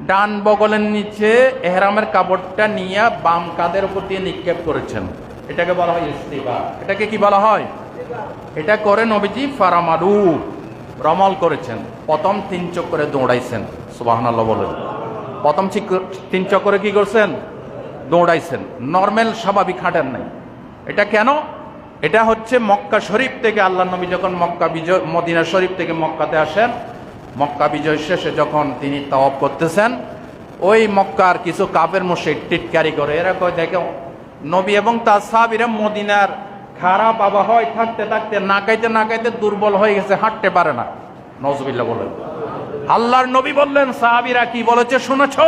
ডান বগলের নিচে এহরামের কাপড়টা নিয়ে বাম কাঁধের উপর দিয়ে নিক্ষেপ করেছেন, এটাকে বলা হয় ইস্তিবা। এটাকে কি বলা হয়? এটা করে নবীজি ফারামালু, রমল করেছেন, প্রথম 3 চক্করে দৌড়াইছেন। সুবহানাল্লাহ বলেন। প্রথম 3 চক্করে কি করছেন? দৌড়াইছেন, নর্মাল স্বাভাবিক হাঁটেন নাই। এটা কেন? এটা হচ্ছে মক্কা শরীফ থেকে আল্লাহ নবী যখন মদিনা শরীফ থেকে মক্কাতে আসেন, মক্কা বিজয় শেষে যখন তিনি তাওয়াফ করতেছেন, ওই মক্কার কিছু কাফের মুশরিক টিটকারি করে, এরা কয় দেখো নবী এবং তার সাহাবীরা মদিনার খারাপ আবহাওয়ায় থাকতে থাকতে নাকাইতে দুর্বল হয়ে গেছে, হাঁটতে পারে না। নওজুবিল্লাহ বলেন। আল্লাহর নবী বললেন, সাহাবীরা কি বলেছে শুনেছো?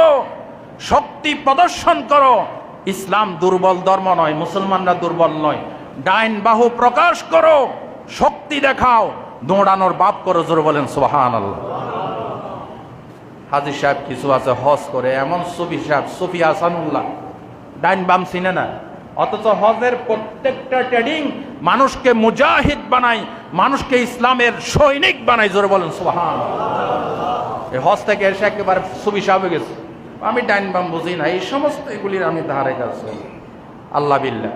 শক্তি প্রদর্শন করো, ইসলাম দুর্বল ধর্ম নয়, মুসলমানরা দুর্বল নয়। ডাইন বাহু প্রকাশ করো, শক্তি দেখাও, দৌড়ানোর বাপ করো। জোরে বলেন সুবহানাল্লাহ। হাজী সাহেব কিছু আছে হজ করে, এমন সুফি সাহেব, সুফি হাসানুল্লাহ, ডাইন বাম চিনে না, অথচ হজের প্রত্যেকটা ট্রেডিং মানুষকে মুজাহিদ বানায়, মানুষকে ইসলামের সৈনিক বানায়। জোরে বলেন সুবহানাল্লাহ। এই হজ থেকে এসে একেবারে সুফি সাহেব হয়ে গেছে। আমি ডাইন বাম বুঝি না, এই সমস্ত এগুলির আমি ধারে কাছে আল্লাহ বিল্লাহ।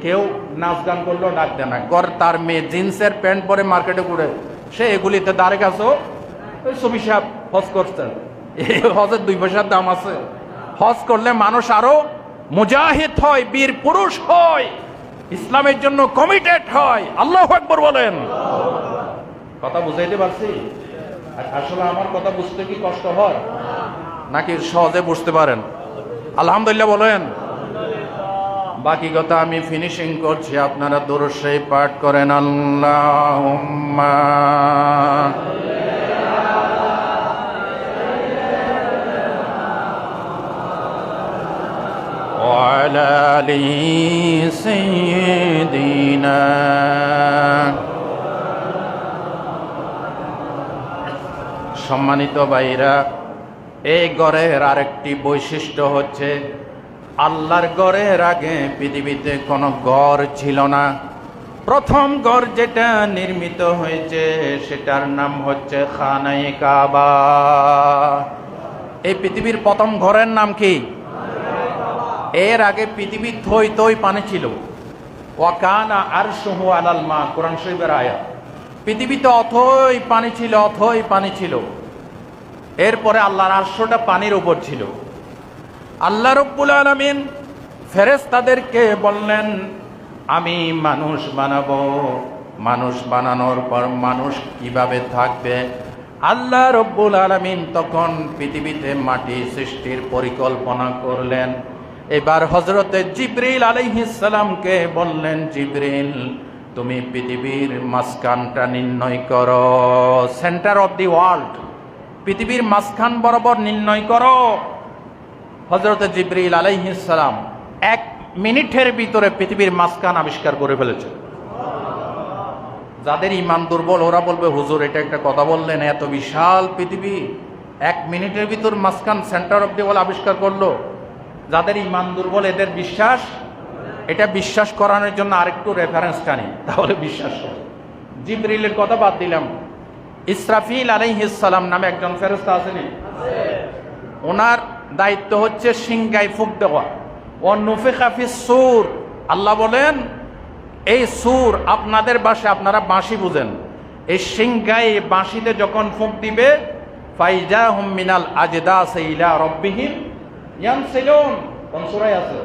কেউ নাচ গান করলো ডাক দেয় না, গর তার মেয়ে জিন্সের প্যান্ট পরে মার্কেটে ঘুরে, সে এগুলিতে ধারে কাছেও ওই সুফি সাহেব হজ করছেন। এই হজের 2 পয়সার দাম আছে। হজ করলে মানুষ আরো মুজাহিদ হয়, বীর পুরুষ হয়, ইসলামের জন্য কমিটেড হয়। আল্লাহু আকবার বলেন। কথা বুঝাইতে পারছি? আসলে আমার কথা বুঝতে কি কষ্ট হয় নাকি সহজে বুঝতে পারেন? আলহামদুলিল্লাহ বলেন। বাকি কথা আমি ফিনিশিং করছি, আপনারা দরুদ শরীফ পাঠ করেন। আল্লাহুম্মা ওয়া আলা আলি সাইয়্যিদিনা। সম্মানিত ভাইরা, এই ঘরের আরেকটি বৈশিষ্ট্য হচ্ছে, আল্লাহর ঘরের আগে পৃথিবীতে কোনো ঘর ছিল না। প্রথম ঘর যেটা নির্মিত হয়েছে সেটার নাম হচ্ছে খানায়ে কাবা। এই পৃথিবীর প্রথম ঘরের নাম কি? এর আগে পৃথিবী থই থই পানি ছিল। ওয়া কানা আরশুহু আলাল মা, কোরআন শরীফের আয়াত। পৃথিবীতে অথই পানি ছিল, অথই পানি ছিল। এরপরে আল্লাহর আরশটা পানির উপর ছিল। আল্লাহ রাব্বুল আলামিন ফেরেশতাদেরকে বললেন, আমি মানুষ বানাবো। মানুষ বানানোর পর মানুষ কিভাবে থাকবে? আল্লাহ রাব্বুল আলামিন তখন পৃথিবীতে মাটি সৃষ্টির পরিকল্পনা করলেন। এবার হযরতে জিবরিল আলাইহিস সালামকে বললেন, জিবরিল তুমি পৃথিবীর মাঝখানটা নির্ণয় করো, সেন্টার অফ দি ওয়ার্ল্ড, পৃথিবীর মাঝখান বরাবর নির্ণয় করো। হযরতে জিবরিল আলাইহিস সালাম 1 মিনিটের ভিতরে পৃথিবীর মাঝখান আবিষ্কার করে ফেলেছে। যাদের ঈমান দুর্বল ওরা বলবে, হুজুর এটা একটা কথা বললেন, এত বিশাল পৃথিবী 1 মিনিটের ভিতর মাঝখান সেন্টার অফ দি ওয়ার্ল্ড আবিষ্কার করলো। যাদের ঈমান দুর্বল এদের বিশ্বাস, এটা বিশ্বাস করানোর জন্য আরেকটু রেফারেন্স টানি, তাহলে বিশ্বাস হবে। জিবরিলের কথা বাদ দিলাম, ইসরাফিল আলাইহিস সালাম নামে একজন ফেরেশতা আছেন, ওনার দায়িত্ব হচ্ছে সিংগায় ফুঁক দেওয়া। ও নুফিখা ফিস সূর, আল্লাহ বলেন এই সূর আপনাদের ভাষায় আপনারা বাঁশি বুঝেন, এই সিংগায় বাঁশিতে যখন ফুঁক দিবে, ফাইজাহুম মিনাল আজদাসি ইলা রাব্বিহিম ইয়ানসিলুন। কোন সূরায় আছে?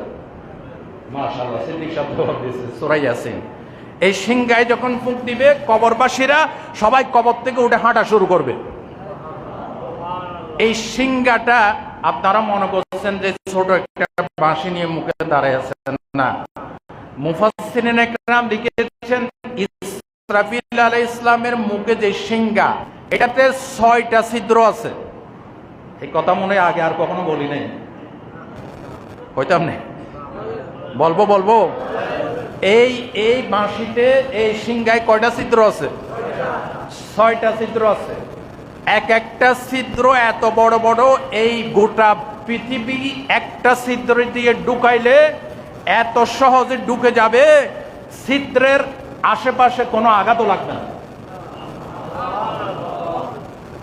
মাশাআল্লাহ, সিদ্দিক সাহেব জবাব দিয়েছে, সূরা ইয়াসিন। এই সিংগায় যখন ফুঁক দিবে, কবরবাসীরা সবাই কবর থেকে উঠে হাঁটা শুরু করবে। এই সিংগাটা আপনারা মনে করছেন যে ছোট একটা বাঁশি নিয়ে মুখে দাঁড়ায় আছেন, না। মুফাসসিরিন একরাম লিখেছেন, ইসরাফিল আলাইহিস সালামের মুখে যে সিংগা, এটাতে 6টা ছিদ্র আছে। এই কথা মনে আগে আর কখনো বলি নাই, হইতাম না, বলবো। এই বাঁশিতে, এই সিংগায় কয়টা ছিদ্র আছে? 6টা ছিদ্র আছে। এক একটা ছিদ্র এত বড় বড়, এই গোটা পৃথিবী একটা ছিদ্র দিয়ে ঢুকাইলে এত সহজে ঢুকে যাবে, ছিদ্রের আশেপাশে কোনো আঘাতও লাগবে না।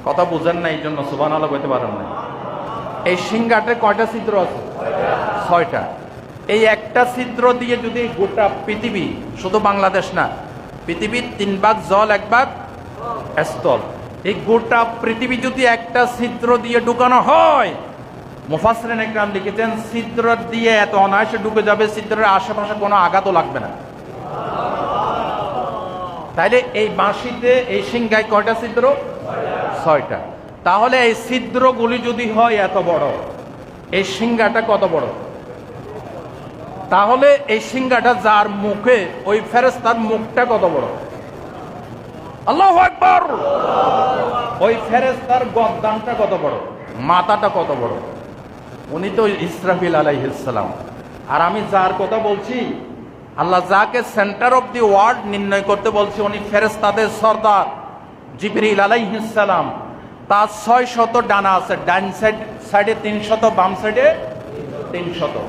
কথা বুঝেন না, এই জন্য সুবহানাল্লাহ বলতে পারেন না। এই সিংহাতে কয়টা ছিদ্র আছে? 6টা। এই একটা ছিদ্র দিয়ে যদি গোটা পৃথিবী, শুধু বাংলাদেশ না, পৃথিবীর 3 ভাগ জল 1 ভাগ স্থল, এই গোটা পৃথিবী যদি একটা ছিদ্র দিয়ে ঢুকানো হয়, মুফাসসিরিন একরাম লিখেছেন ছিদ্র দিয়ে এত অনায়াসে ঢুকে যাবে, ছিদ্রের আশেপাশে কোনো আঘাতও লাগবে না। তাইলে এই বাঁশিতে, এই সিংহায় কয়টা ছিদ্র? 6টা। তাহলে এই ছিদ্রগুলি যদি হয় এত বড়, এই সিংহাটা কত বড়? তাহলে এই সিংহাটা যার মুখে, ওই ফেরেশতার মুখটা কত বড়? আল্লাহু আকবার। ওই ফেরেশতার গর্দানটা কত বড়? মাথাটা কত বড়? উনি তো ইসরাফিল আলাইহিস সালাম। আর আমি যার কথা বলছি, আল্লাহ যাকে সেন্টার অফ দি ওয়ার্ল্ড নির্ণয় করতে বলছে, উনি ফেরেশতাদের সর্দার জিবরিল আলাইহিস সালাম। তার 600 ডানা আছে, ডান সাইডে 300, বাম সাইডে 300।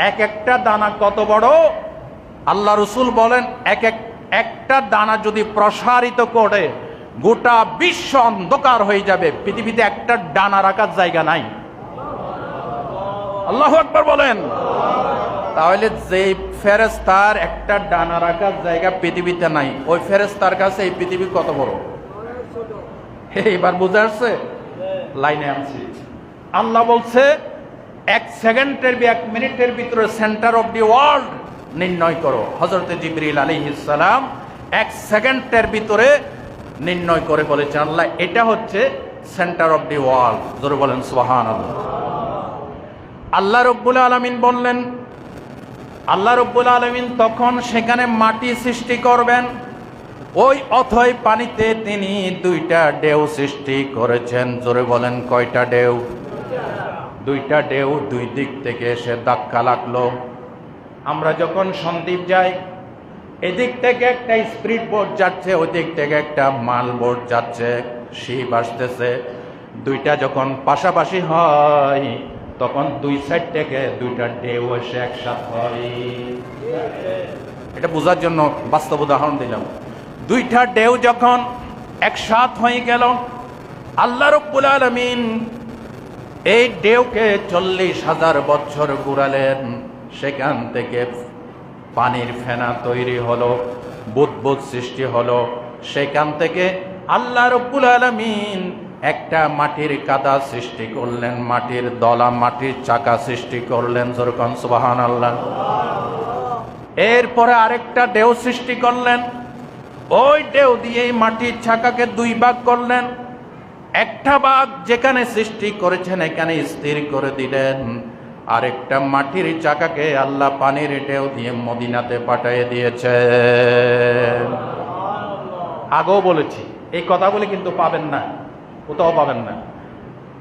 এক একটা দানা কত বড়? আল্লাহ রসুল বলেন একটা দানা যদি প্রসারিত করে গোটা বিশ্ব অন্ধকার হয়ে যাবে, পৃথিবীতে একটা ডানা রাখার জায়গা নাই। আল্লাহু আকবার বলেন। তাহলে যে ফেরেশতার একটা ডানা রাখার জায়গা পৃথিবীতে নাই, ওই ফেরেশতার কাছে এই পৃথিবী কত বড়? এইবার বুঝা আসছে? লাইনে আনছি। আল্লাহ বলছে 1 সেকেন্ডের 1 মিনিটের ভিতরে সেন্টার অফ দি ওয়ার্ল্ড নির্ণয় করো। হযরত জিবরিল আলাইহিস সালাম 1 সেকেন্ডের ভিতরে নির্ণয় করে বলেছেন, আল্লাহ এটা হচ্ছে সেন্টার অফ দি ওয়ার্ল্ড। জোরে বলেন সুবহানাল্লাহ। আল্লাহ রাব্বুল আলামিন বললেন, আল্লাহ রাব্বুল আলামিন তখন সেখানে মাটি সৃষ্টি করবেন। ওই অথই পানিতে তিনি 2টা ঢেউ সৃষ্টি করেছেন। জোরে বলেন কয়টা ঢেউ? 2টা ঢেউ 2 দিক থেকে এসে ধাক্কা লাগলো। আমরা যখন সন্দ্বীপ যাই, এদিক থেকে একটা স্পিড বোট যাচ্ছে, ওই দিক থেকে একটা মাল বোট যাচ্ছে, শিপ আসতেছে। 2টা যখন পাশাপাশি হয় তখন 2 সাইড থেকে 2টা ঢেউ এসে একসাথে হয়। এটা বোঝার জন্য বাস্তব উদাহরণ দিলাম। 2টা ঢেউ যখন একসাথ হয়ে গেল, আল্লাহ রাব্বুল আলামিন এই ঢেউকে 40,000 বছর ঘুরালেন। সেখান থেকে পানির ফেনা তৈরি হলো, বুদবুদ সৃষ্টি হলো। সেখান থেকে আল্লাহ রাব্বুল আলামিন একটা মাটির কাদা সৃষ্টি করলেন, মাটির দলা, মাটির চাকা সৃষ্টি করলেন। যেরকম সুবহানাল্লাহ। এরপরে আরেকটা ঢেউ সৃষ্টি করলেন। ওই ঢেউ দিয়ে মাটির চাকাকে 2 ভাগ করলেন। একটা ভাগ যেখানে সৃষ্টি করেছেন এখানে স্থির করে দিলেন, আরেকটা মাটির চাকাকে আল্লাহ পানির ঢেউ দিয়ে মদিনাতে পাঠিয়ে দিয়েছে। আগেও বলেছি, এই কথাগুলি কিন্তু পাবেন না, কোথাও পাবেন না।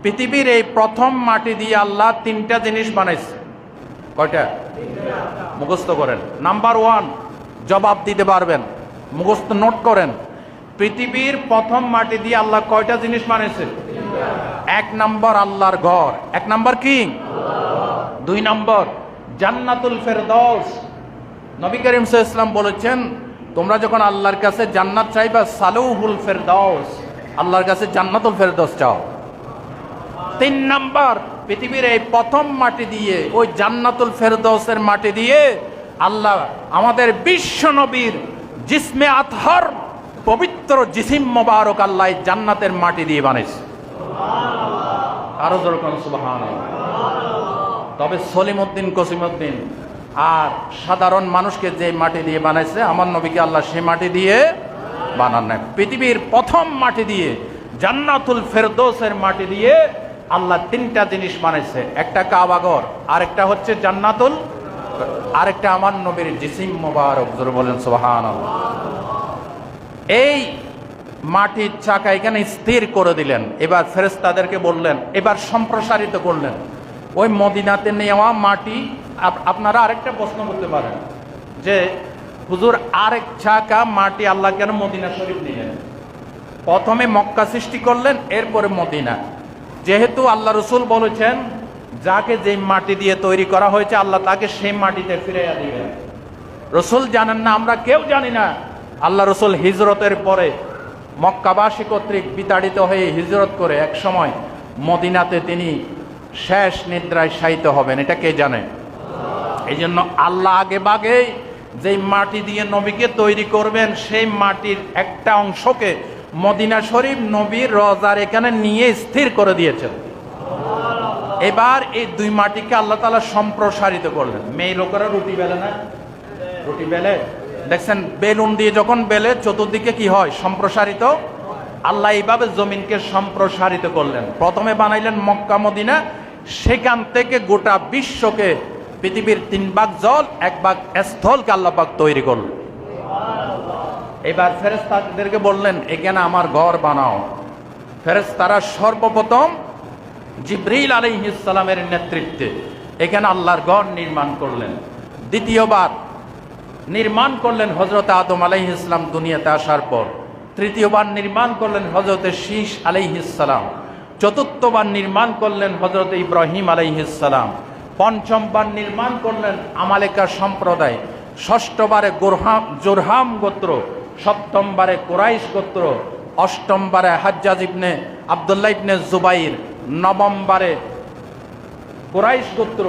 পৃথিবীর এই প্রথম মাটি দিয়ে আল্লাহ 3টা জিনিস বানাইছে। কয়টা? মুখস্থ করেন। নাম্বার 1, জবাব দিতে পারবেন, মুখস্থ নোট করেন। পৃথিবীর প্রথম মাটি দিয়ে আল্লাহ কয়টা জিনিস বানাইছে? 1 নম্বর আল্লাহর ঘর। 1 নম্বর কি? 2 নম্বর জান্নাতুল ফেরদৌস। নবী করিম সাল্লাল্লাহু আলাইহি ওয়াসাল্লাম বলেছেন, তোমরা যখন আল্লাহর কাছে জান্নাত চাইবা, সালুহুল ফেরদৌস, আল্লাহর কাছে জান্নাতুল ফেরদৌস চাও। 3 নম্বর, পৃথিবীর এই প্রথম মাটি দিয়ে, ওই জান্নাতুল ফেরদৌসের মাটি দিয়ে আল্লাহ আমাদের বিশ্ব নবীর জিসমে আতহার, পবিত্র জিসিম মোবারক আল্লাহ জান্নাতের মাটি দিয়ে বানাইছে। আরো যেরকম সুবহানাল্লাহ। তবে সলিমউদ্দিন, কসিমউদ্দিন আর সাধারণ মানুষকে যে মাটি দিয়ে বানাইছে, আমার নবীকে আল্লাহ সেই মাটি দিয়ে বানান নাই। পৃথিবীর প্রথম মাটি দিয়ে, জান্নাতুল ফেরদৌসের মাটি দিয়ে আল্লাহ 3টা জিনিস বানাইছে। একটা কাবাঘর, আরেকটা হচ্ছে জান্নাতুল, আরেকটা আমার নবীর জিসিম মোবারক। জোরে বলেন সুবহানাল্লাহ। এই মাটির চাকা এখানে স্থির করে দিলেন। এবার ফেরেশতাদেরকে বললেন, এবার সম্প্রসারিত করলেন। ওই মদিনাতে নেওয়া মাটি, আপনারা আরেকটা প্রশ্ন করতে পারেন যে হুজুর আরেক চাকা মাটি আল্লাহ কেন মদিনা শরীফ নিলেন? প্রথমে মক্কা সৃষ্টি করলেন, এরপরে মদিনা। যেহেতু আল্লাহ রসুল বলেছেন যাকে যে মাটি দিয়ে তৈরি করা হয়েছে আল্লাহ তাকে সেই মাটিতে ফিরাইয়া দিবেন। রসুল জানেন না, আমরা কেউ জানি না। আল্লাহ রসুল হিজরতের পরে মক্কাবাসী কর্তৃক বিতাড়িত হয়ে হিজরত করে এক সময় মদিনাতে তিনি শেষ নিদ্রায় শায়িত হবেন, এটা কে জানে? এই জন্য আল্লাহ আগে ভাগে যেই মাটি দিয়ে নবীকে তৈরি করবেন, সেই মাটির একটা অংশকে মদিনা শরীফ নবীর রওজার এখানে নিয়ে স্থির করে দিয়েছেন। এবার এই 2 মাটিকে আল্লাহ তাআলা সম্প্রসারিত করলেন। মেয়ে লোকেরা রুটি বেলে না, রুটি বেলে দেখছেন, বেলুন দিয়ে যখন বেলে চতুর্দিকে কি হয়? সম্প্রসারিত। আল্লাহ এইভাবে জমিনকে সম্প্রসারিত করলেন। প্রথমে বানাইলেন মক্কা মদিনা, সেখান থেকে গোটা বিশ্বকে, পৃথিবীর 3 ভাগ জল 1 ভাগ স্থলকে আল্লাহ পাক তৈরি করলেন। এবার ফেরেশতাদেরকে বললেন, এখানে আমার ঘর বানাও। ফেরেশতারা সর্বপ্রথম জিবরিল আলাইহিস সালামের নেতৃত্বে এখানে আল্লাহর ঘর নির্মাণ করলেন। দ্বিতীয়বার নির্মাণ করলেন হযরত আদম আলাইহিস সালাম দুনিয়াতে আসার পর। তৃতীয়বার নির্মাণ করলেন হযরতে শীশ আলাইহিস সালাম, চতুর্থবার নির্মাণ করলেন হযরতে ইব্রাহিম আলাইহিস সালাম, পঞ্চমবার নির্মাণ করলেন আমালেকা সম্প্রদায়, ষষ্ঠবারে জোরহাম গোত্র, সপ্তমবারে কুরাইশ গোত্র, অষ্টমবারে হাজ্জাজ ইবনে আব্দুল্লাহ ইবনে জুবাইর, নবমবারে কুরাইশ গোত্র,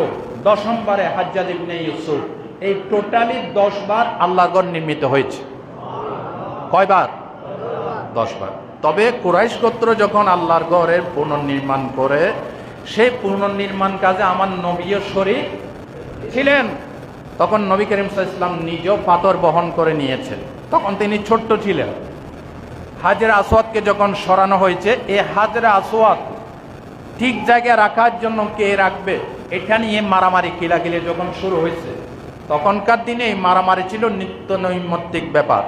দশমবারে হাজ্জাজ ইবনে ইউসুফ। এই টোটালি 10 বার আল্লাহর ঘর নির্মিত হয়েছে। কয়বার? 10 বার। তবে কুরাইশ গোত্র যখন আল্লাহর ঘরের পুনর্নির্মাণ করে, সেই পুনর্নির্মাণ কাজে আমার নবীও শরীক ছিলেন। তখন নবী করিম সাল্লাল্লাহু আলাইহি ওয়াসাল্লাম নিজেও পাথর বহন করে নিয়েছেন, তখন তিনি ছোট্ট ছিলেন। হাজরে আসওয়াদকে যখন সরানো হয়েছে, এই হাজরে আসওয়াদ ঠিক জায়গায় রাখার জন্য কে রাখবে, এটা নিয়ে মারামারি কিলাকিলি যখন শুরু হয়েছে, তখনকার দিনে এই মারামারি ছিল নিত্য নৈমিত্তিক ব্যাপার।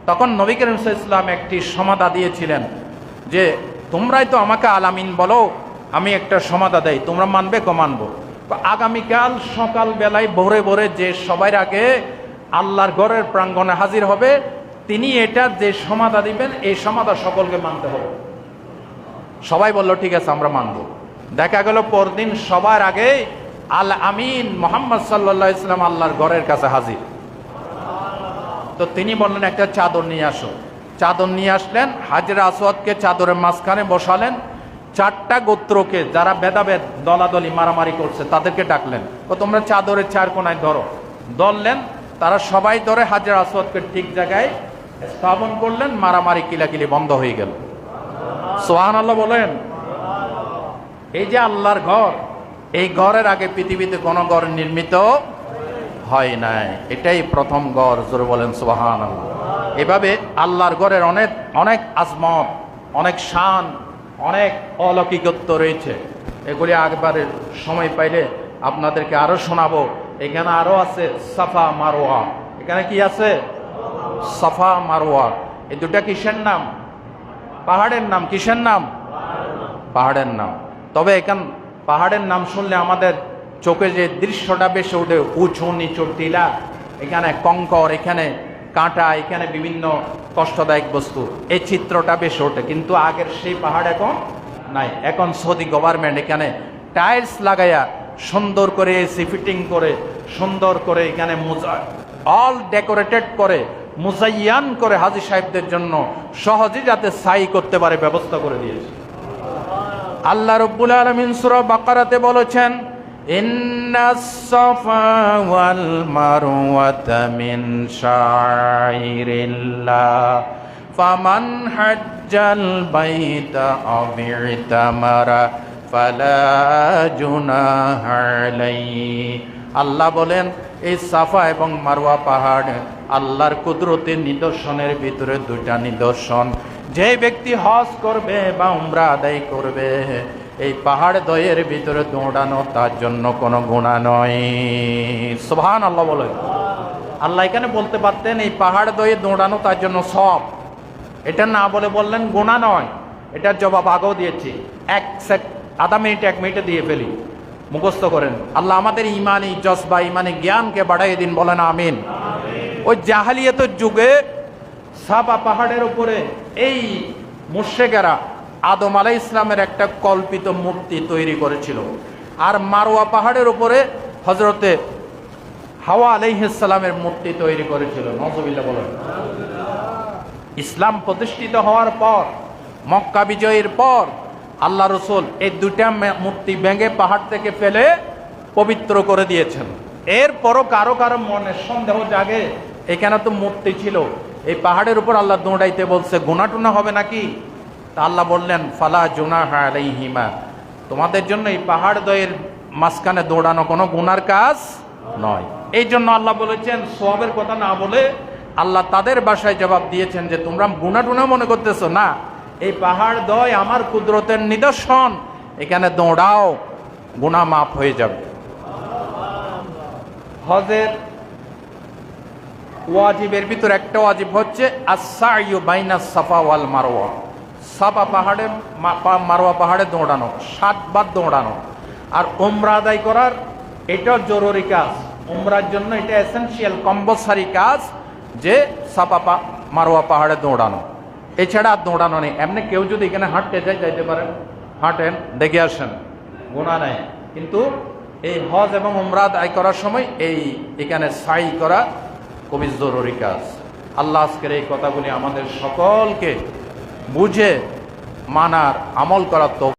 তখন নবী করিম সাল্লাল্লাহু আলাইহি ওয়াসাল্লাম একটি সমাধা দিয়েছিলেন যে তোমরাই তো আমাকে আলামিন বলো, আমি একটা সমাধা দেই, তোমরা মানবে? মানবো। আগামীকাল সকাল বেলায় ভোরে ভোরে যে সবাই আগে আল্লাহর ঘরের প্রাঙ্গণে হাজির হবে, তিনি এটা যে সমাধা দিবেন, এই সমাধা সকলকে মানতে হবে। সবাই বলল ঠিক আছে, আমরা মানব। দেখা গেল পরদিন সবার আগে আল আমিন মুহাম্মদ সাল্লাল্লাহু আলাইহি ওয়াসাল্লাম আল্লাহর ঘরের কাছে হাজির। তো তিনি বললেন একটা চাদর নিয়ে আসো। চাদর নিয়ে আসলেন, হাজরে আসওয়াদকে চাদরের মাঝখানে বসালেন, 4টা গোত্রকে যারা ভেদাভেদ দলাদলি মারামারি করছে তাদেরকে ডাকলেন, তো তোমরা চাদরের 4 কোণায় ধরো। ধরলেন, তারা সবাই ধরে হাজরে আসওয়াদকে ঠিক জায়গায় স্থাপন করলেন, মারামারি কিলাকিলি বন্ধ হয়ে গেল। সুবহানাল্লাহ বলেন। এই যে আল্লাহর ঘর, এই ঘরের আগে পৃথিবীতে কোনো ঘর নির্মিত হয় নাই, এটাই প্রথম ঘর। জোরে বলেন সুবহানাল্লাহ। এভাবে আল্লাহর ঘরের অনেক অনেক আজমত, অনেক শান, অনেক অলৌকিকত্ব রয়েছে। এগুলি একবারে সময় পাইলে আপনাদেরকে আরো শোনাবো। এখানে আরো আছে সাফা মারওয়া। এখানে কি আছে? সাফা মারওয়া। এই দুটা কিসের নাম? পাহাড়ের নাম। কিসের নাম? পাহাড়ের নাম। তবে এখান পাহাড়ের নাম শুনলে আমাদের চোখে যে দৃশ্যটা বেশি ওঠে, উঁচু নিচু টিলা, এখানে কঙ্কর, এখানে কাঁটা, এখানে বিভিন্ন কষ্টদায়ক বস্তু, এই চিত্রটা বেশি ওঠে। কিন্তু আগের সেই পাহাড় এখন নাই। এখন সৌদি গভর্নমেন্ট এখানে টাইলস লাগাইয়া সুন্দর করে এসি ফিটিং করে, সুন্দর করে এখানে অল ডেকোরেটেড করে, মুজাইয়ান করে হাজী সাহেবদের জন্য সহজে যাতে সাই করতে পারে ব্যবস্থা করে দিয়েছে। আল্লাহ রাব্বুল আলামিন সূরা বাকারাতে বলেছেন, ইন্নাস সাফা ওয়াল মারওয়াতা মিন শাইরিল্লাহ ফামান হাজ্জাল বাইতা আও ইতামারা ফালা জুনাহা আলাইহি। আল্লাহ বলেন, এই সাফা এবং মারওয়া পাহাড় আল্লাহর কুদরতের নিদর্শনের ভিতরে 2টা নিদর্শন। যে ব্যক্তি হজ করবে বা উমরা আদায় করবে, এই পাহাড় দ্বয়ের ভিতরে দৌড়ানো তার জন্য কোনো গুনাহ নয়। সুবহানাল্লাহ বলেন। আল্লাহ এখানে বলতে পারতেন এই পাহাড় দ্বয়ে দৌড়ানো তার জন্য সব, এটা না বলে বললেন গুনাহ নয়। এটার জবাব আগেও দিয়েছি, আধা মিনিট 1 মিনিটে দিয়ে ফেলি, মুখস্থ করেন। আল্লাহ আমাদের ইমানি জজবা, ইমানি জ্ঞানকে বাড়াইয়ে দিন, বলেন আমিন। ওই জাহালিয়াতের যুগে সাফা পাহাড়ের উপরে এই মুশরিকেরা আদম আলাইহিস ইসলামের একটা কল্পিত মূর্তি তৈরি করেছিল, আর মারওয়া পাহাড়ের উপরে হযরতে হাওয়া আলাইহিস সালামের মূর্তি তৈরি করেছিল। নাউযুবিল্লাহ বলেন। ইসলাম প্রতিষ্ঠিত হওয়ার পর, মক্কা বিজয়ের পর আল্লাহ রাসূল এই 2টা মূর্তি ভেঙে পাহাড় থেকে ফেলে পবিত্র করে দিয়েছেন। এরপরও কারো কারো মনে সন্দেহ জাগে, এখানে তো মূর্তি ছিল, এই পাহাড়ের উপর আল্লাহ দৌড়াইতে বলছে, গুনাহ টুনা হবে নাকি? তা আল্লাহ বললেন, ফালা জুনাহা আলাইহিমা, তোমাদের জন্য এই পাহাড় দ্বয়ের মাঝখানে দৌড়ানো কোনো গুনার কাজ নয়। এই জন্য আল্লাহ বলেছেন, সওয়াবের কথা না বলে আল্লাহ তাদের ভাষায় জবাব দিয়েছেন যে তোমরা গুনাহ টুনা মনে করতেছো না, এই পাহাড় দ্বয় আমার কুদরতের নিদর্শন, এখানে দৌড়াও, গুনাহ মাফ হয়ে যাবে। হজের ওয়াজিবের ভিতর একটা ওয়াজিব হচ্ছে আস-সাইয়ু বাইনাস সাফা ওয়াল মারওয়া। সাফা পাহাড়ে মারওয়া পাহাড়ে দৌড়ানো, 7 বার দৌড়ানো। আর উমরা আদায় করার এটা জরুরি কাজ, উমরার জন্য এটা এসেনশিয়াল কম্পালসারি কাজ যে সাফা মারওয়া পাহাড়ে দৌড়ানো। এছাড়া আর দৌড়ানো নেই। এমনি কেউ যদি এখানে হাঁটতে যায় যাইতে পারেন, হাঁটেন, দেখে আসেন, গুনাহ নেই। কিন্তু এই হজ এবং উমরা আদায় করার সময় এখানে সাই করা খুবই জরুরি কাজ। আল্লাহ আজকের এই কথাগুলি আমাদের সকলকে বুঝে মানার, আমল করার তৌফিক